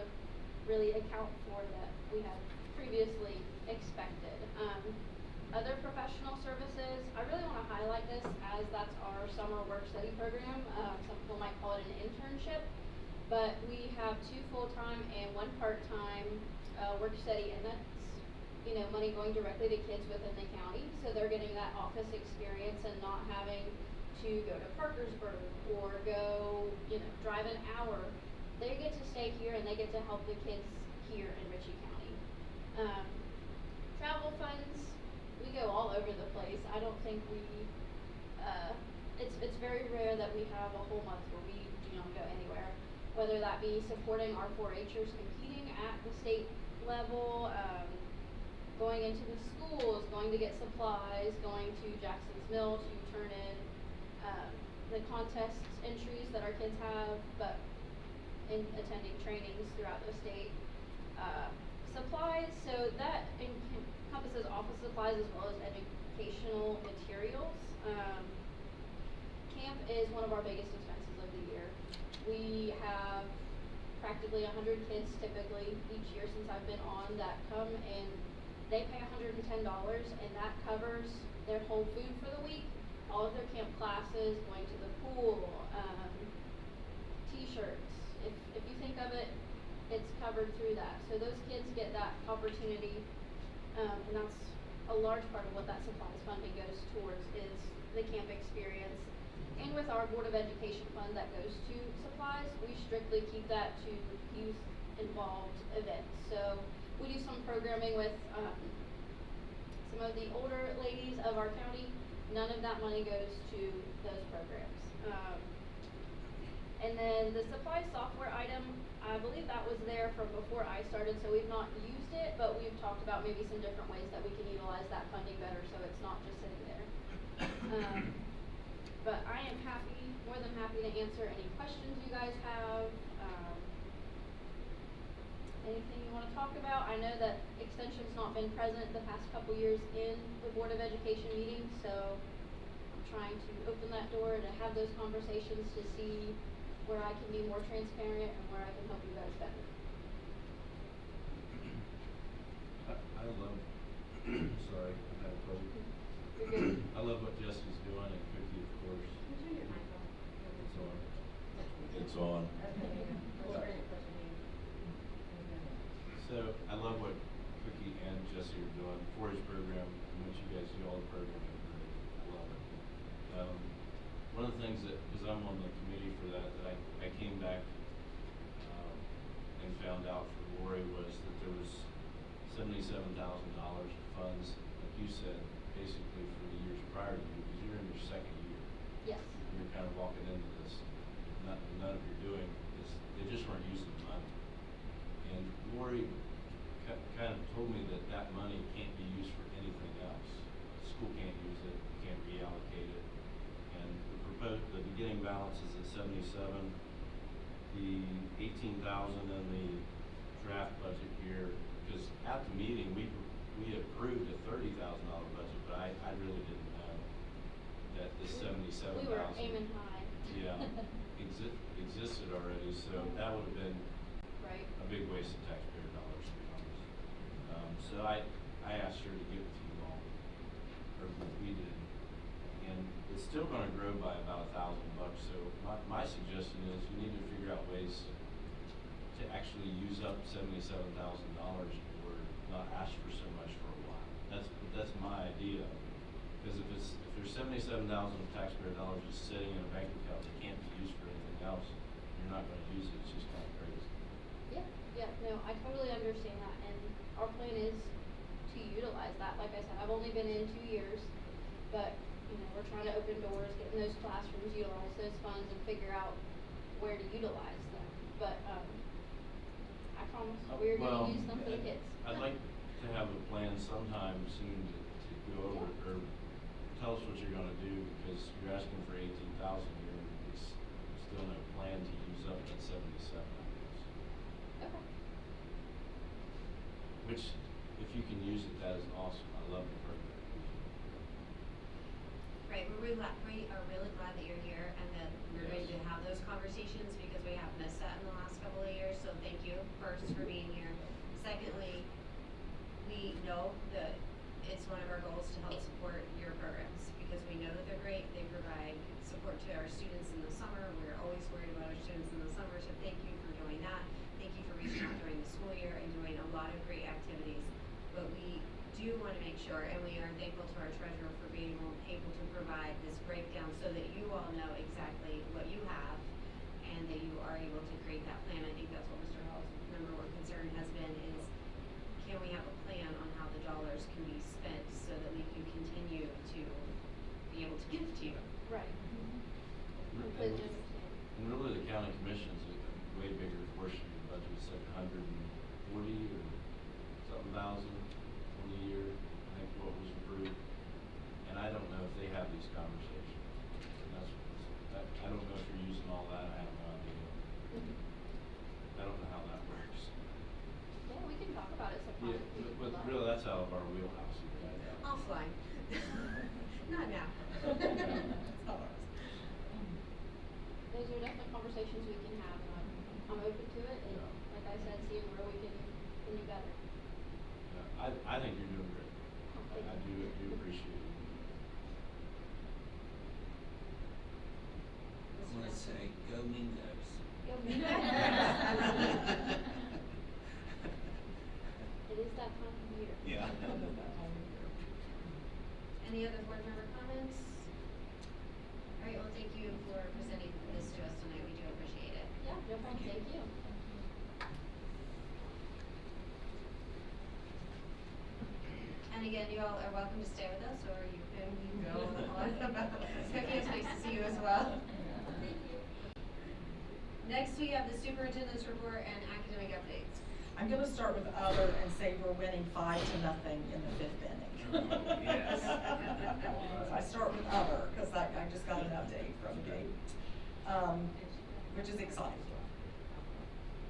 really account for that we had previously expected. Other professional services, I really want to highlight this as that's our summer work study program. Some people might call it an internship, but we have 2 full-time and 1 part-time work study, and that's money going directly to kids within the county, so they're getting that office experience and not having to go to Parkersburg or go drive an hour. They get to stay here and they get to help the kids here in Ritchie County. Travel funds, we go all over the place. I don't think it's very rare that we have a whole month where we do not go anywhere. Whether that be supporting our 4-Hers competing at the state level, going into the schools, going to get supplies, going to Jackson's Mill to turn in the contest entries that our kids have, but in attending trainings throughout the state. Supplies, so that encompasses office supplies as well as educational materials. Camp is one of our biggest expenses of the year. We have practically 100 kids typically each year since I've been on that come, and they pay $110, and that covers their whole food for the week, all of their camp classes, going to the pool, t-shirts. If you think of it, it's covered through that. So those kids get that opportunity, and that's a large part of what that supplies funding goes towards is the camp experience. And with our Board of Education fund that goes to supplies, we strictly keep that to youth involved events. So we do some programming with some of the older ladies of our county. None of that money goes to those programs. And then the supply software item, I believe that was there from before I started, so we've not used it, but we've talked about maybe some different ways that we can utilize that funding better so it's not just sitting there. But I am more than happy to answer any questions you guys have. Anything you want to talk about? I know that Extension's not been present the past couple years in the Board of Education meetings, so I'm trying to open that door to have those conversations to see where I can be more transparent and where I can help you guys better. I love, sorry, I had a cold. You're good. I love what Jesse's doing, and Cookie, of course. It's on. So, I love what Cookie and Jesse are doing. 4-H program, in which you guys do all the programs are great. I love it. One of the things that, because I'm on the committee for that I came back and found out from Lori was that there was $77,000 of funds, like you said, basically for the years prior to you, because you're in your second year. Yes. You're kind of walking into this, none of you're doing is, they just weren't using the money. And Lori kind of told me that money can't be used for anything else. The school can't use it, can't reallocate it. And the beginning balance is at 77. The 18,000 in the draft budget here, because at the meeting we approved a $30,000 budget, but I really didn't know that the 77,000. We were aiming high. Yeah, existed already, so that would have been right. a big waste of taxpayer dollars, to be honest. So I asked her to give it to you all, or we did, and it's still going to grow by about $1,000. So my suggestion is you need to figure out ways to actually use up $77,000 or not ask for so much for a while. That's my idea, because if there's $77,000 of taxpayer dollars just sitting in a bank account that can't be used for anything else, you're not going to use it. It's just kind of crazy. Yeah, no, I totally understand that, and our plan is to utilize that. Like I said, I've only been in 2 years, but we're trying to open doors, get in those classrooms, utilize those funds, and figure out where to utilize them. But I promise we're going to use them for the kids. I'd like to have a plan sometime soon to go over or tell us what you're going to do, because you're asking for 18,000 here, and there's still no plan to use up that 77. Okay. Which, if you can use it, that is awesome. I love the program. Right, we are really glad that you're here and that we're going to have those conversations, because we have missed that in the last couple of years, so thank you first for being here. Secondly, we know that it's one of our goals to help support your programs, because we know that they're great. They provide support to our students in the summer. We're always worried about our students in the summer, so thank you for doing that. Thank you for reaching out during the school year and doing a lot of great activities. But we do want to make sure, and we are thankful to our treasurer for being able to provide this breakdown so that you all know exactly what you have and that you are able to create that plan. I think that's what Mr. Hall's number one concern has been, these conversations. And I don't know if you're using all that, I have no idea. I don't know how that works. Yeah, we can talk about it sometime. Yeah, if you but would really, like. that's out of our wheelhouse. Offline. Not now. It's not ours. Those are definitely conversations we can have, and I'm open to it, and Yeah. like I said, seeing where we can do better. Yeah, I think you're doing great. I do appreciate it. I want to say, go Mingoes. Go Mingoes. It is that time of year. Yeah. Any other board member comments? All right, well, thank you for presenting this to us tonight. We do appreciate it. Yeah, no problem, thank you. And again, you all are welcome to stay with us, or you can go on. Sophie, it's nice to see you as well. Next, we have the superintendent's report and academic updates. I'm gonna start with other and say we're winning 5-0 in the 5th inning. Yes. So I start with other, because I just got an update from the game, which is exciting.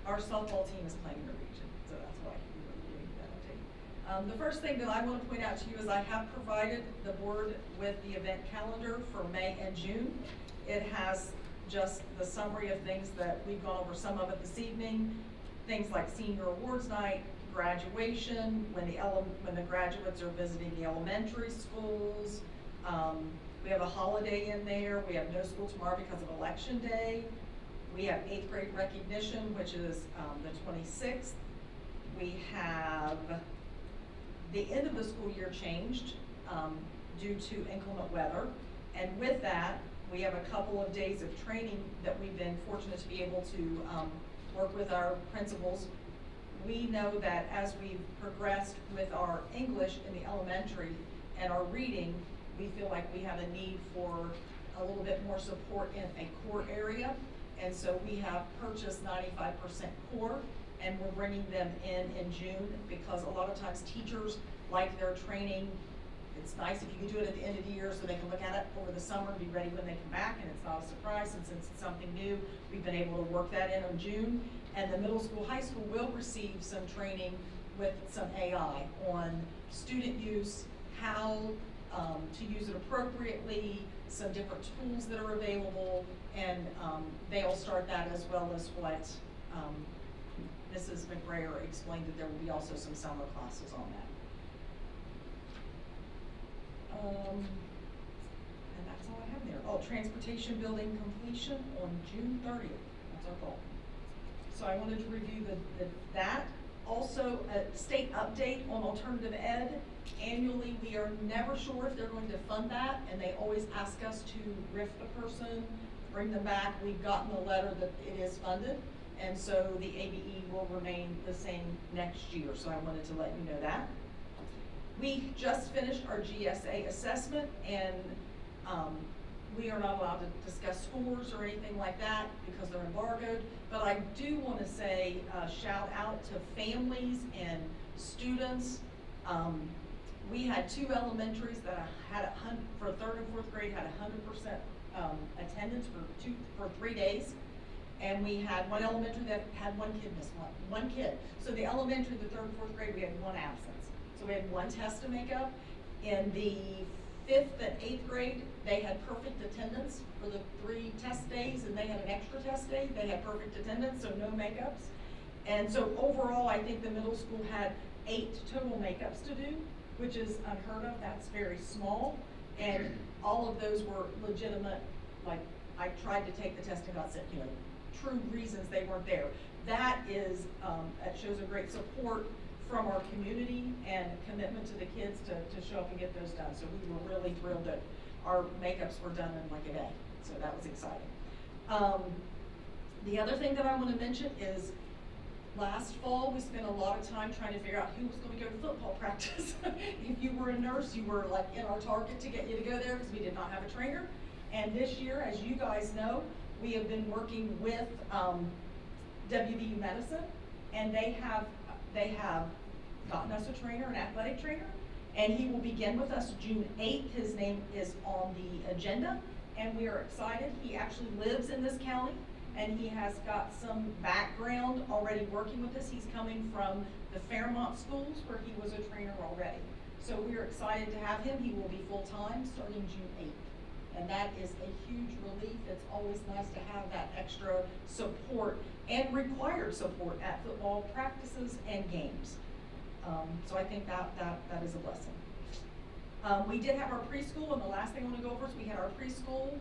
Our softball team is playing the region, so that's why we were getting that update. The first thing that I want to point out to you is I have provided the board with the event calendar for May and June. It has just the summary of things that we've gone over some of it this evening. Things like senior awards night, graduation, when the graduates are visiting the elementary schools. We have a holiday in there. We have no school tomorrow because of election day. We have 8th grade recognition, which is the 26th. We have the end of the school year changed due to inclement weather. And with that, we have a couple of days of training that we've been fortunate to be able to work with our principals. We know that as we've progressed with our English in the elementary and our reading, we feel like we have a need for a little bit more support in a core area. And so we have purchased 95% core, and we're bringing them in June, because a lot of times teachers like their training. It's nice if you can do it at the end of the year so they can look at it over the summer and be ready when they come back, and it's not a surprise. And since it's something new, we've been able to work that in June. And the middle school, high school will receive some training with some AI on student use, how to use it appropriately, some different tools that are available, and they'll start that, as well as what Mrs. McBrayer explained, that there will be also some summer classes on that. And that's all I have there. Oh, transportation building completion on June 30th. That's our goal. So I wanted to review that. Also, a state update on alternative ed. Annually, we are never sure if they're going to fund that, and they always ask us to riff the person, bring them back. We've gotten a letter that it is funded, and so the ABE will remain the same next year. So I wanted to let you know that. We just finished our GSA assessment, and we are not allowed to discuss scores or anything like that because they're embargoed. But I do want to say shout out to families and students. We had 2 elementaries that had for 3rd and 4th grade had 100% attendance for 3 days. And we had one elementary that had one kid miss one kid. So the elementary, the 3rd and 4th grade, we had 1 absence. So we had 1 test to make up. In the 5th and 8th grade, they had perfect attendance for the 3 test days, and they had an extra test day. They had perfect attendance, so no makeups. And so overall, I think the middle school had 8 total makeups to do, which is unheard of. That's very small. And all of those were legitimate, like I tried to take the test and got sick, true reasons they weren't there. That is, that shows a great support from our community and commitment to the kids to show up and get those done. So we were really thrilled that our makeups were done in like a day. So that was exciting. The other thing that I want to mention is last fall, we spent a lot of time trying to figure out who was going to go to football practice. If you were a nurse, you were like in our target to get you to go there because we did not have a trainer. And this year, as you guys know, we have been working with WVU Medicine, and they have gotten us a trainer, an athletic trainer, And he will begin with us June 8th. His name is on the agenda, and we are excited. He actually lives in this county, and he has got some background already working with us. He's coming from the Fairmont schools where he was a trainer already. So we are excited to have him. He will be full-time starting June 8th. And that is a huge relief. It's always nice to have that extra support and required support at football practices and games. So I think that is a blessing. We did have our preschool, and the last thing I want to go over is we had our preschool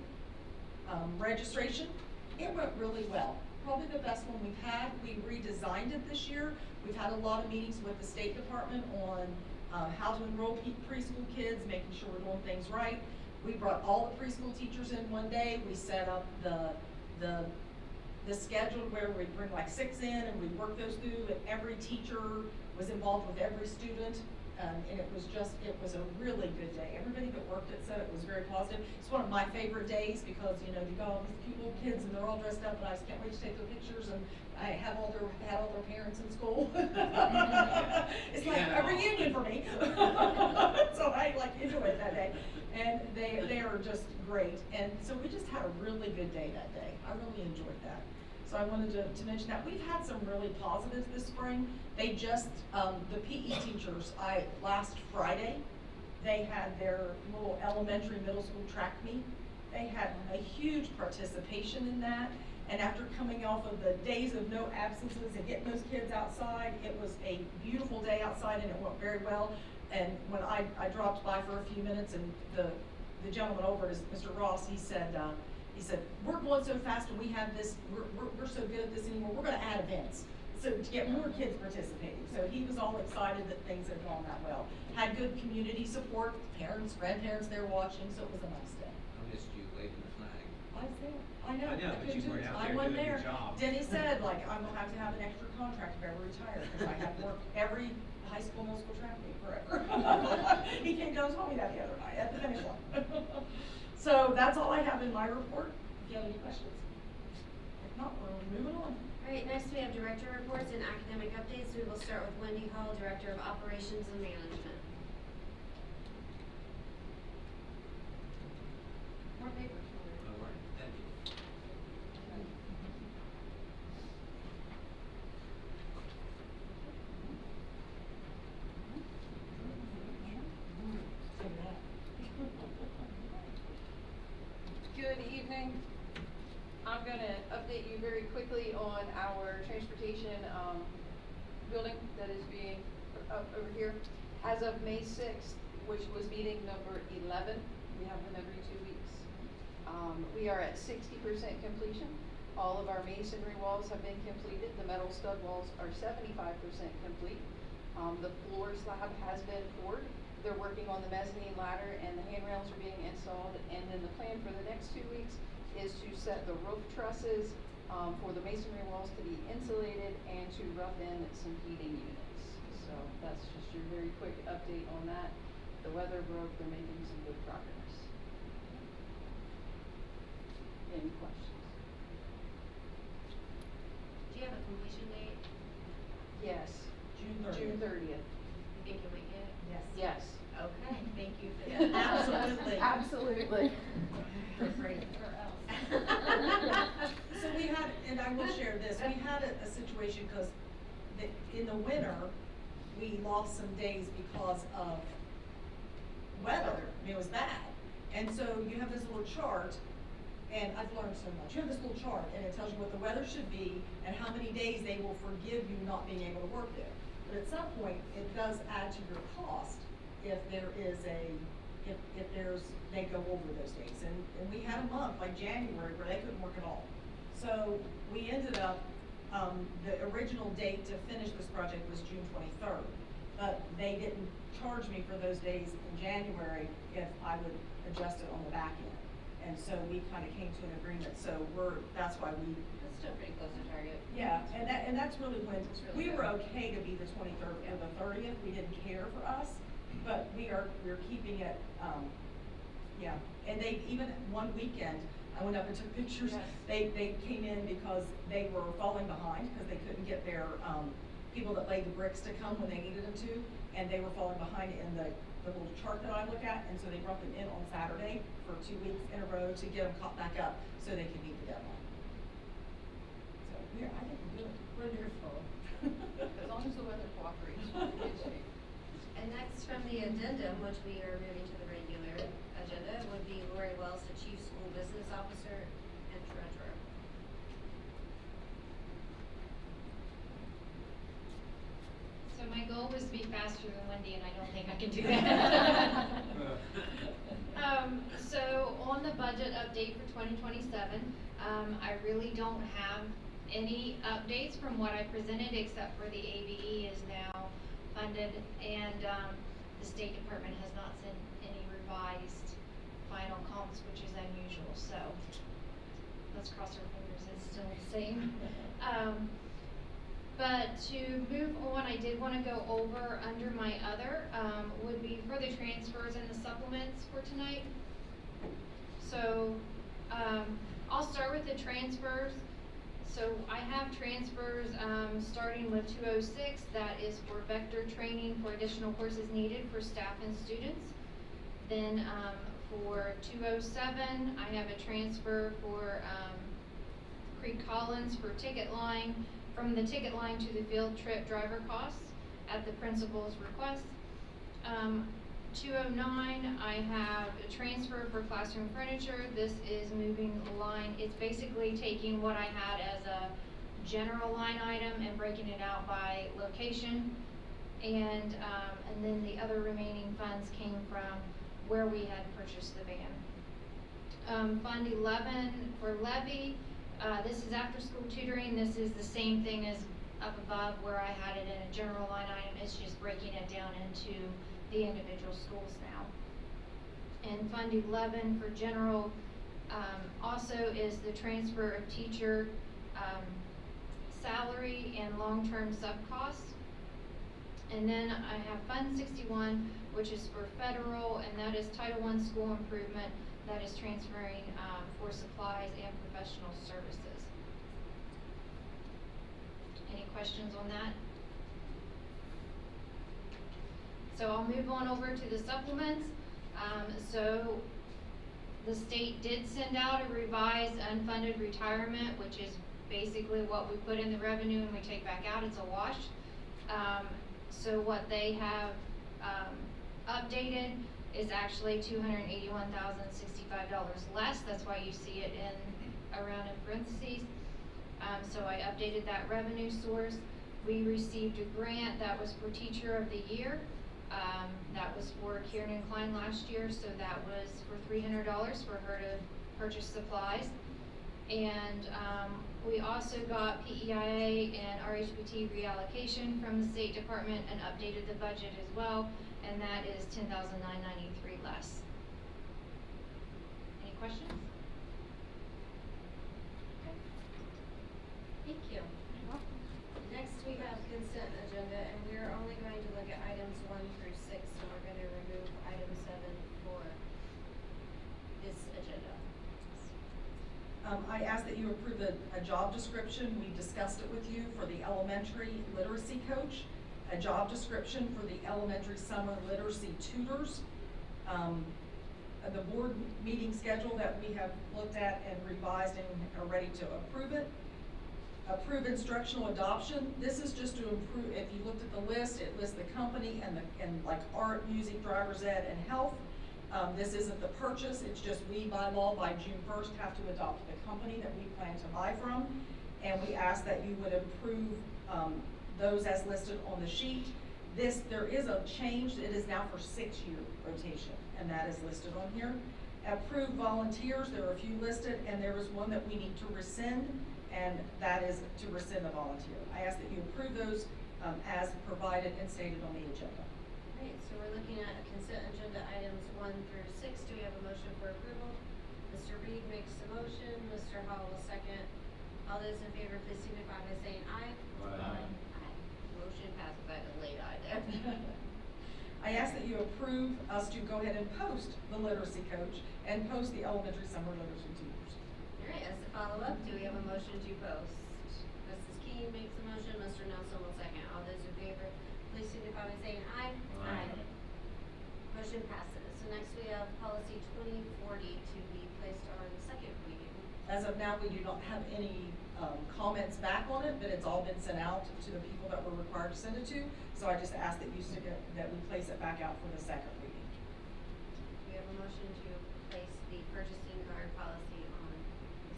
registration. It went really well. Probably the best one we've had. We redesigned it this year. We've had a lot of meetings with the State Department on how to enroll preschool kids, making sure we're doing things right. We brought all the preschool teachers in one day. We set up the schedule where we bring like 6 in and we work those through, and every teacher was involved with every student. And it was a really good day. Everybody that worked it said it was very positive. It's one of my favorite days because, you know, you got all these cute little kids and they're all dressed up, and I just can't wait to take their pictures, and I had all their parents in school. It's like a reunion for me. So I enjoyed that day. And they are just great. And so we just had a really good day that day. I really enjoyed that. So I wanted to mention that. We've had some really positives this spring. They just, the PE teachers, last Friday, they had their little elementary, middle school track meet. They had a huge participation in that. And after coming off of the days of no absences and getting those kids outside, it was a beautiful day outside, and it went very well. And when I dropped by for a few minutes, and the gentleman over is Mr. Ross, he said, we're going so fast, and we have this, we're so good at this anymore, we're gonna add events. So to get more kids participating. So he was all excited that things had gone that well. Had good community support, parents, grandparents there watching, so it was a nice day. I missed you waving the flag. I was there. I know. I know, but you weren't out I there wasn't doing your there. job. Denny said, I'm gonna have to have an extra contract if I ever retire, because I have worked every high school, middle school track meet forever. He came down and told me that the other night at the finish line. So that's all I have in my report. If you have any questions. If not, we're moving on. All right, next we have director reports and academic updates. We will start with Wendy Hall, Director of Operations and Management. More paper. All right, thank you. Good evening. I'm going to update you very quickly on our transportation building that is being up over here. As of May 6th, which was meeting number 11, we have them every 2 weeks. We are at 60% completion. All of our masonry walls have been completed. The metal stud walls are 75% complete. The floor slab has been poured. They're working on the mezzanine ladder, and the handrails are being installed. And then the plan for the next 2 weeks is to set the roof trusses for the masonry walls to be insulated and to rough in some heating units. So that's just your very quick update on that. The weather broke, they're making some good progress. Any questions? Do you have a completion date? Yes. June 30th. You think you'll make it? Yes. Yes. Okay, thank you for that. Absolutely. Absolutely. So we had, and I will share this, we had a situation because in the winter, we lost some days because of weather. I mean, it was bad. And so you have this little chart, and I've learned so much. You have this little chart, and it tells you what the weather should be and how many days they will forgive you not being able to work there. But at some point, it does add to your cost if there is they go over those days. And we had a month, like January, where they couldn't work at all. So we ended up, the original date to finish this project was June 23rd. But they didn't charge me for those days in January if I would adjust it on the back end. And so we kind of came to an agreement. So that's why we. That's still pretty close to target. Yeah, and that's really when Really we were good. okay to be the 23rd or the 30th. We didn't care for us, but we're keeping it. Yeah, and they even one weekend I went up and took pictures. Yes. They came in because they were falling behind because they couldn't get their people that laid the bricks to come when they needed them to, and they were falling behind in the the little chart that I look at, and so they brought them in on Saturday for 2 weeks in a row to get them caught back up so they can meet the deadline. So, yeah, I think we're good. Wonderful. As long as the weather cooperates, we're in good shape. And next from the addendum, which we are moving to the regular agenda, would be Lori Wells, the Chief School Business Officer and Treasurer. So my goal was to be faster than Wendy, and I don't think I can do that. So on the budget update for 2027, I really don't have any updates from what I presented, except for the ABE is now funded, and the State Department has not sent any revised final comps, which is unusual, so let's cross our fingers it's still the same. But to move on, I did want to go over under my other, would be for the transfers and the supplements for tonight. So, I'll start with the transfers. So I have transfers, starting with 206, that is for vector training for additional courses needed for staff and students. Then, for 207, I have a transfer for, Creek Collins for ticket line, from the ticket line to the field trip driver costs at the principal's request. 209, I have a transfer for classroom furniture. This is moving a line. It's basically taking what I had as a general line item and breaking it out by location. And then the other remaining funds came from where we had purchased the van. Fund 11 for levy. This is after school tutoring. This is the same thing as up above where I had it in a general line item. It's just breaking it down into the individual schools now. And Fund 11 for general also is the transfer of teacher salary and long-term sub-costs. And then I have Fund 61, which is for federal, and that is Title I school improvement. That is transferring for supplies and professional services. Any questions on that? So I'll move on over to the supplements. So the state did send out a revised unfunded retirement, which is basically what we put in the revenue and we take back out. It's a wash. So what they have updated is actually $281,065 less. That's why you see it around in parentheses. So I updated that revenue source. We received a grant that was for Teacher of the Year. That was for Kieran Klein last year, so that was for $300 for her to purchase supplies. And we also got PEIA and RHBT reallocation from the State Department and updated the budget as well, and that is $10,993 less. Any questions? Okay. Thank you. Next we have consent agenda, and we are only going to look at items 1 through 6, so we're going to remove item 7 for this agenda. I ask that you approve a job description. We discussed it with you for the elementary literacy coach, a job description for the elementary summer literacy tutors. The board meeting schedule that we have looked at and revised and are ready to approve it. Approve instructional adoption. This is just to improve, if you looked at the list, it lists the company and like art, music, driver's ed, and health. This isn't the purchase, it's just we by law by June 1st have to adopt the company that we plan to buy from. And we ask that you would approve those as listed on the sheet. There is a change, it is now for 6-year rotation, and that is listed on here. Approve volunteers, there are a few listed, and there is one that we need to rescind, and that is to rescind a volunteer. I ask that you approve those as provided and stated on the agenda. Great, so we're looking at consent agenda items 1 through 6. Do we have a motion for approval? Mr. Reed makes the motion, Mr. Hall will second. All those in favor, please signify by saying aye. Aye. Aye. Motion passes by a late item. I ask that you approve us to go ahead and post the literacy coach and post the elementary summer literacy tutors. All right, as a follow-up, do we have a motion to post? Mrs. Keene makes the motion, Mr. Nelson will second. All those in favor, please signify by saying aye. Aye. Motion passes. So next we have policy 2040 to be placed on second reading. As of now, we do not have any comments back on it, but it's all been sent out to the people that we're required to send it to. So I just ask that you stick it, that we place it back out for the second reading. We have a motion to place the purchasing guard policy on.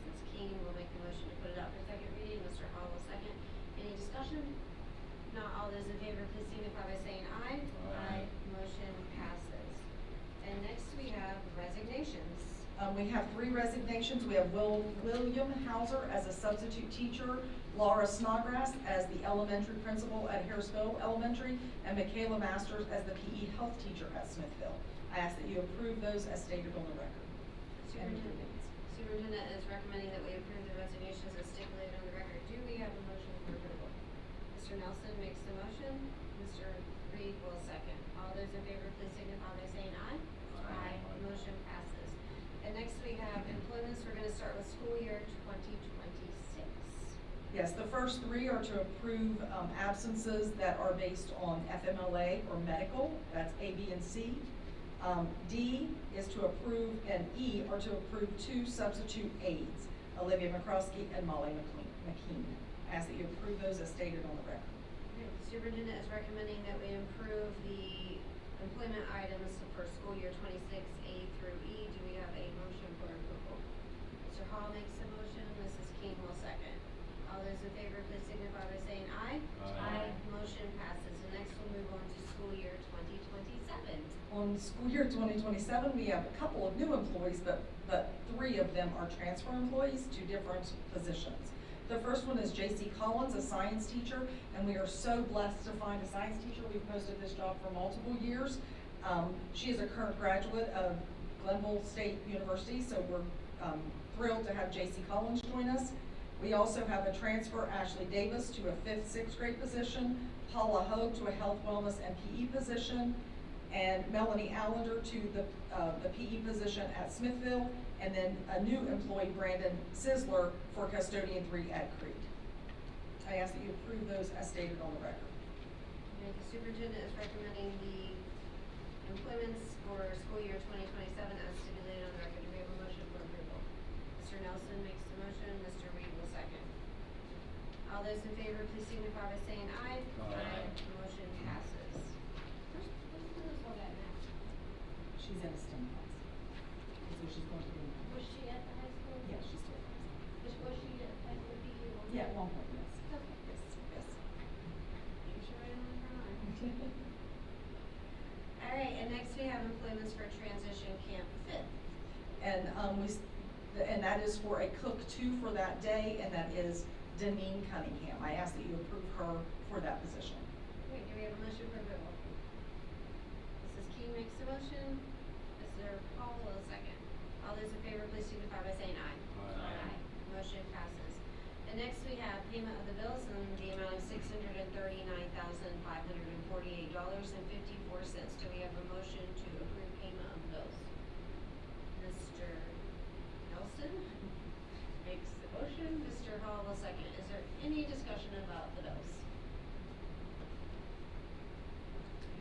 Mrs. King will make the motion to put it out for second reading. Mr. Hall will second. Any discussion? Not all those in favor, please signify by saying aye. Aye. Motion passes. And next we have resignations. We have 3 resignations. We have William Hauser as a substitute teacher, Laura Snodgrass as the elementary principal at Harrisville Elementary, and Michaela Masters as the PE health teacher at Smithville. I ask that you approve those as stated on the record. Superintendent is recommending that we approve the resignations as stipulated on the record. Do we have a motion for approval? Mr. Nelson makes the motion. Mr. Reed will second. All those in favor, please signify by saying aye. Aye. Motion passes. And next we have employments. We're going to start with school year 2026. Yes, the first 3 are to approve absences that are based on FMLA or medical. That's A, B, and C. D is to approve, and E are to approve 2 substitute aides, Olivia McCroskey and Molly McKean. I ask that you approve those as stated on the record. Okay, the superintendent is recommending that we approve the employment items for school year 26, A through E. Do we have a motion for approval? Mr. Hall makes the motion. Mrs. King will second. All those in favor, please signify by saying aye. Aye. Motion passes. And next we'll move on to school year 2027. On school year 2027, we have a couple of new employees, but 3 of them are transfer employees to different positions. The first one is J.C. Collins, a science teacher, and we are so blessed to find a science teacher. We've posted this job for multiple years. She is a current graduate of Glenville State University, so we're thrilled to have J.C. Collins join us. We also have a transfer, Ashley Davis, to a 5th, 6th grade position, Paula Hogue to a health, wellness, and PE position, and Melanie Allender to the PE position at Smithville, and then a new employee, Brandon Sizzler, for custodian 3 at Creed. I ask that you approve those as stated on the record. Okay, the superintendent is recommending the employments for school year 2027 as stipulated on the record. Do we have a motion for approval? Mr. Nelson makes the motion. Mr. Reed will second. All those in favor, please signify by saying aye. Aye. Motion passes. Where's Liz all at now? She's in a STEM class. So she's going to be. Was she at the high school? Yeah, she's still. Was she at the PE one? Yeah, at one point, yes. Okay. Yes. Make sure I don't have her on. All right, and next we have employments for transition camp 5th. And and that is for a cook 2 for that day, and that is Deneen Cunningham. I ask that you approve her for that position. Wait, do we have a motion for approval? Mrs. King makes the motion. Mr. Hall will second. All those in favor, please signify by saying aye. Aye. Motion passes. And next we have payment of the bills in the amount of $639,548.54. Do we have a motion to approve payment of the bills? Mr. Nelson makes the motion. Mr. Hall will second. Is there any discussion about the bills?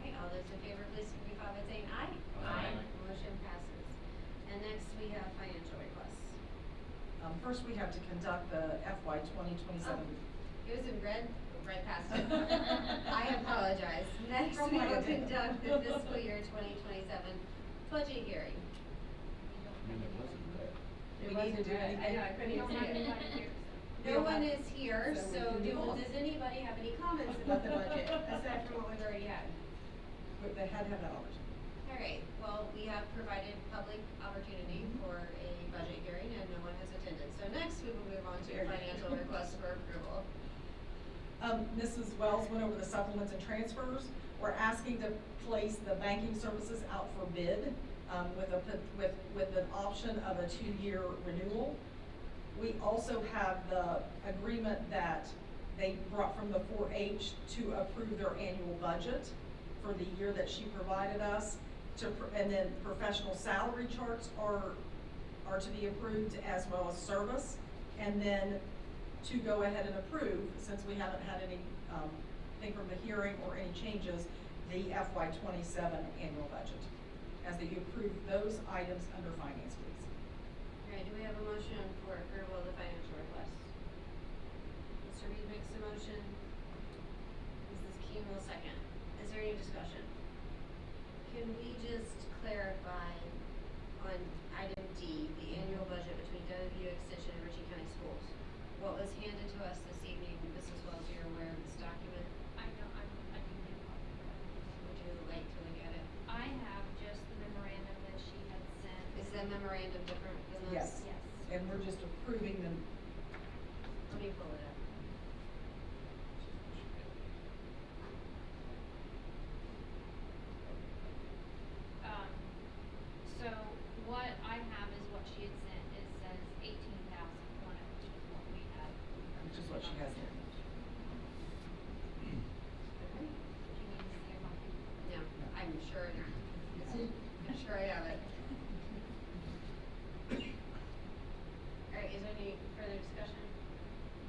Okay, all those in favor, please signify by saying aye. Aye. Motion passes. And next we have financial requests. First, we have to conduct the FY 2027. It was in red, right past it. I apologize. Next, From we my will agenda. conduct the fiscal year 2027 budget hearing. I mean, it wasn't red. We need to do anything. I couldn't We don't have see it. anybody here. No one is here, So we so can move on. does anybody have any comments about the budget, aside from what we've already had? But they had to have that opportunity. All right, well, we have provided public opportunity for a budget hearing and no one has attended. So next, we will move on to financial requests for approval. Mrs. Wells went over the supplements and transfers. We're asking to place the banking services out for bid with an option of a 2-year renewal. We also have the agreement that they brought from the 4-H to approve their annual budget for the year that she provided us. And then professional salary charts are to be approved as well as service. And then to go ahead and approve, since we haven't had any thing from the hearing or any changes, the FY 27 annual budget. as that you approve those items under finance, please. Alright, do we have a motion for approval of the financial request? Mr. Reed makes the motion. Mrs. King will second. Is there any discussion? Can we just clarify on item D, the annual budget between WVU Extension and Ritchie County Schools? What was handed to us this evening, Mrs. Wells, you're aware of this document? I can get a copy of that. Would you like to look at it? I have just the memorandum that she had sent. Is the memorandum different than this? Yes. Yes. And we're just approving them. Let me pull it up. So what I have is what she had sent. It says 18,000 on it, which is what we had. Which is what she has here. Okay. Do you need to see a copy? No, I'm sure, I'm sure I have it. Alright, is there any further discussion?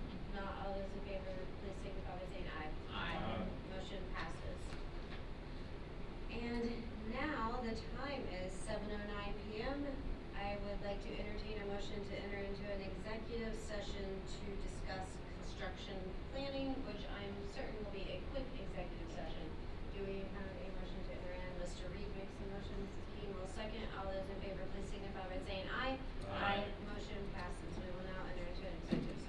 If not, all those in favor, please signify by saying aye. Aye. Motion passes. And now the time is 7:09 PM. I would like to entertain a motion to enter into an executive session to discuss construction planning, which I'm certain will be a quick executive session. Do we have a motion to enter in? Mr. Reed makes the motion, Mrs. King will second. All those in favor, please signify by saying aye. Aye. Motion passes. We will now enter into an executive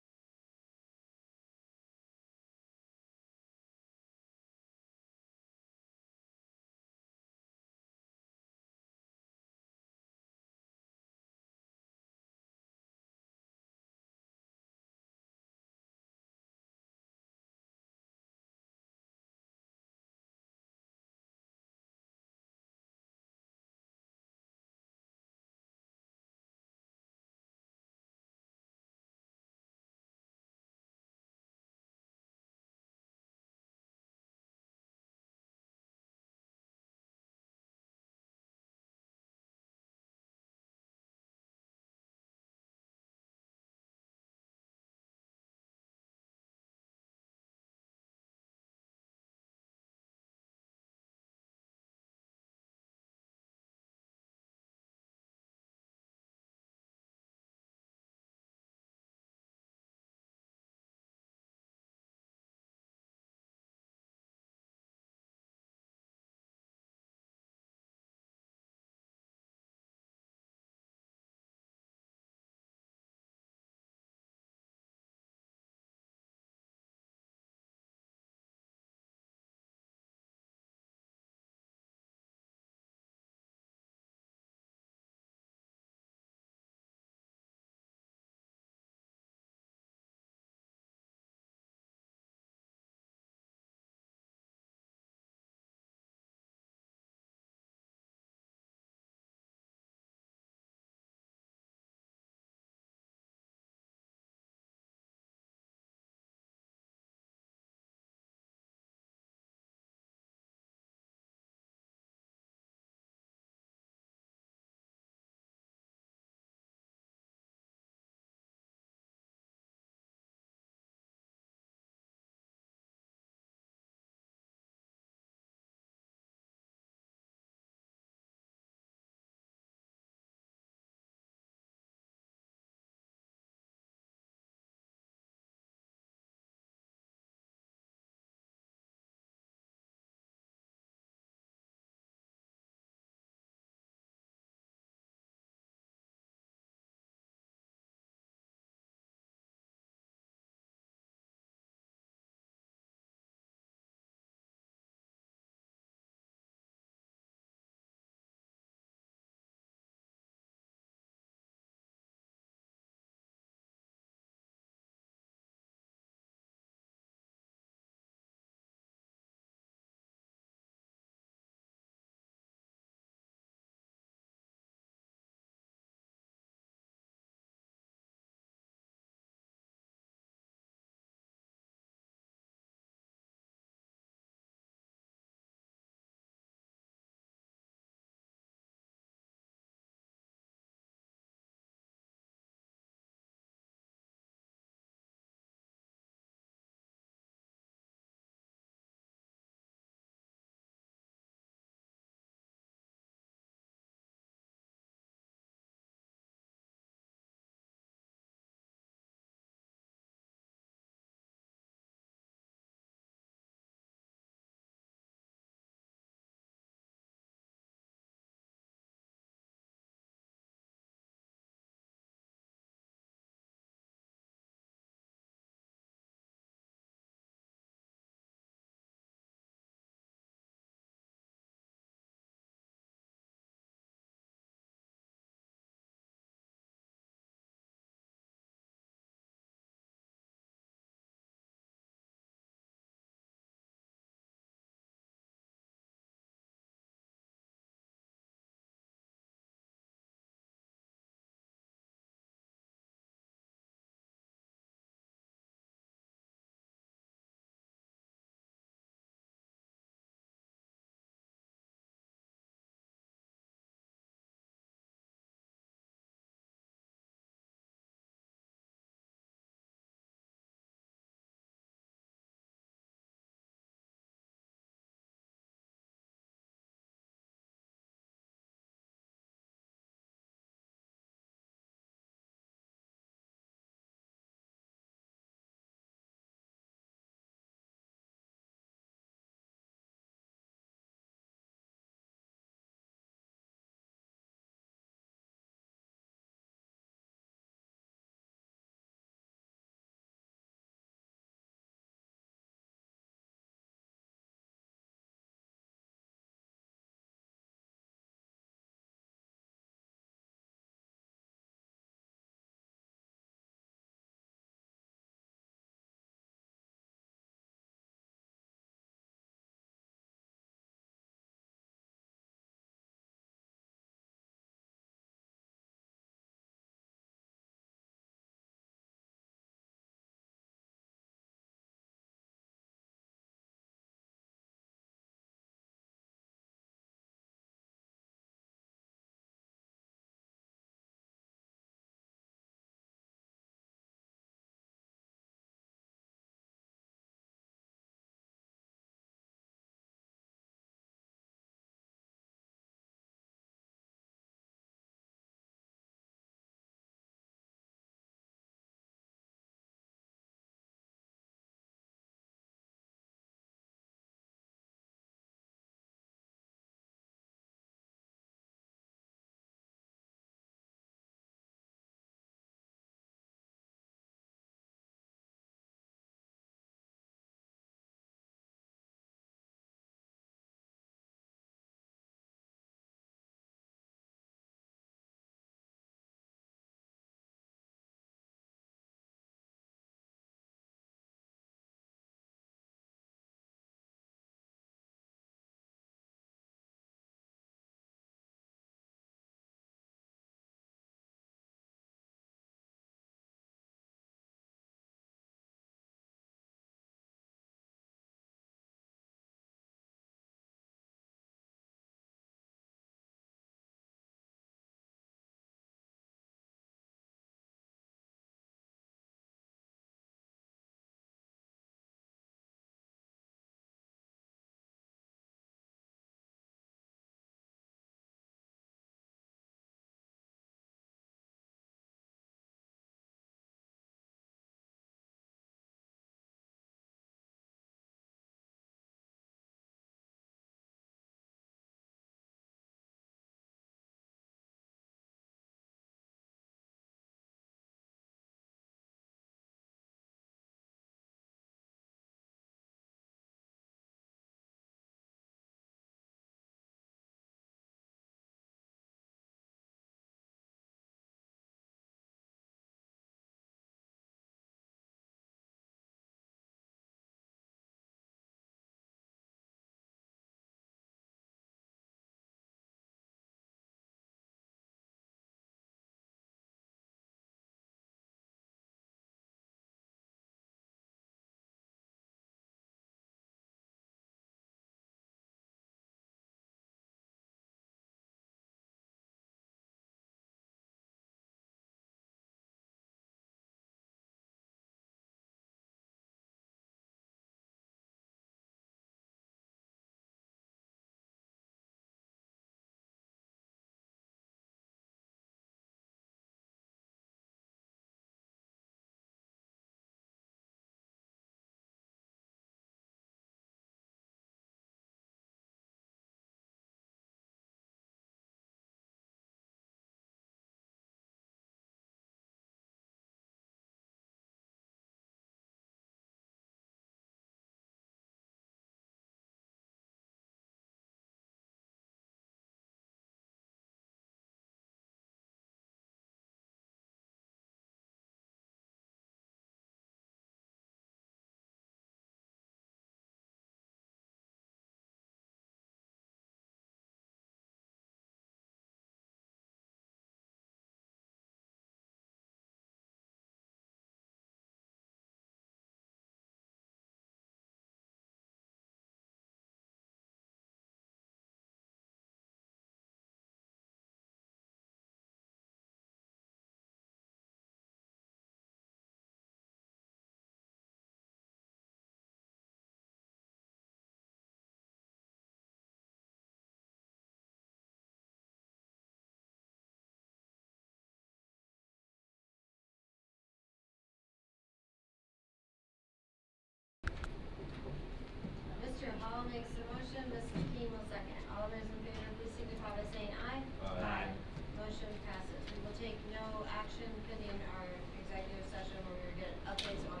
action pending our executive session where we get updates on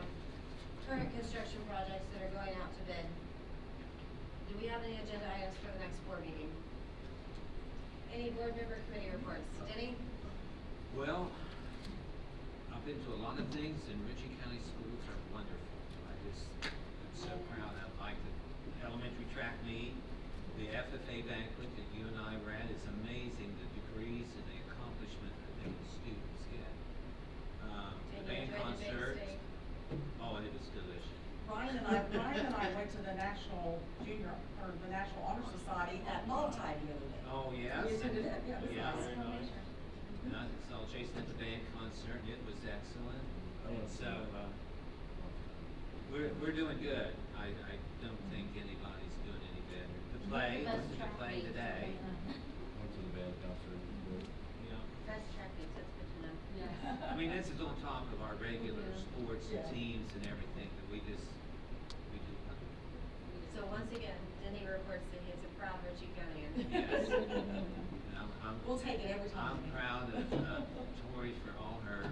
current construction projects that are going out to bid. Do we have any agenda items for the next board meeting? Any board member committee reports? Denny? Well, I've been to a lot of things, and Ritchie County schools are wonderful. I'm so proud. I like the elementary track meet, the FFA banquet that you and I were at. It's amazing the degrees and the accomplishment that the students get. The And you band enjoyed the big concert. steak? Oh, it was delicious. Ryan and I went to the National Honor Society at Multi the other day. Oh, yes. We attended that, yeah, it was Yeah, nice. very nice. And I saw Jason at the band concert, and it was excellent. And so, we're doing good. I don't think anybody's doing any better. The play, went to the play today. Went to the band concert. Yeah. Best track meets, that's good to know. I mean, this is on top of our regular sports and Yeah. teams and everything that we do. So once again, Denny reports that he is a proud Ritchie County. Yes. And We'll take it every time. I'm proud of Tori for all her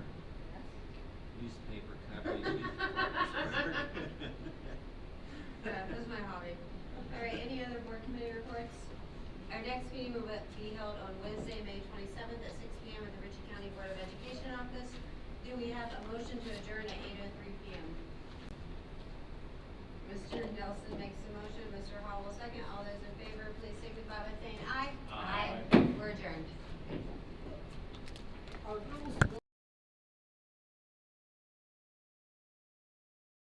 newspaper coverage. Yeah, that's my hobby. All right, any other board committee reports? Our next meeting will be held on Wednesday, May 27th at 6 p.m. at the Ritchie County Board of Education office. Do we have a motion to adjourn at 8:03 p.m.? Mr. Nelson makes the motion, Mr. Hall will second. All those in favor, please signify by saying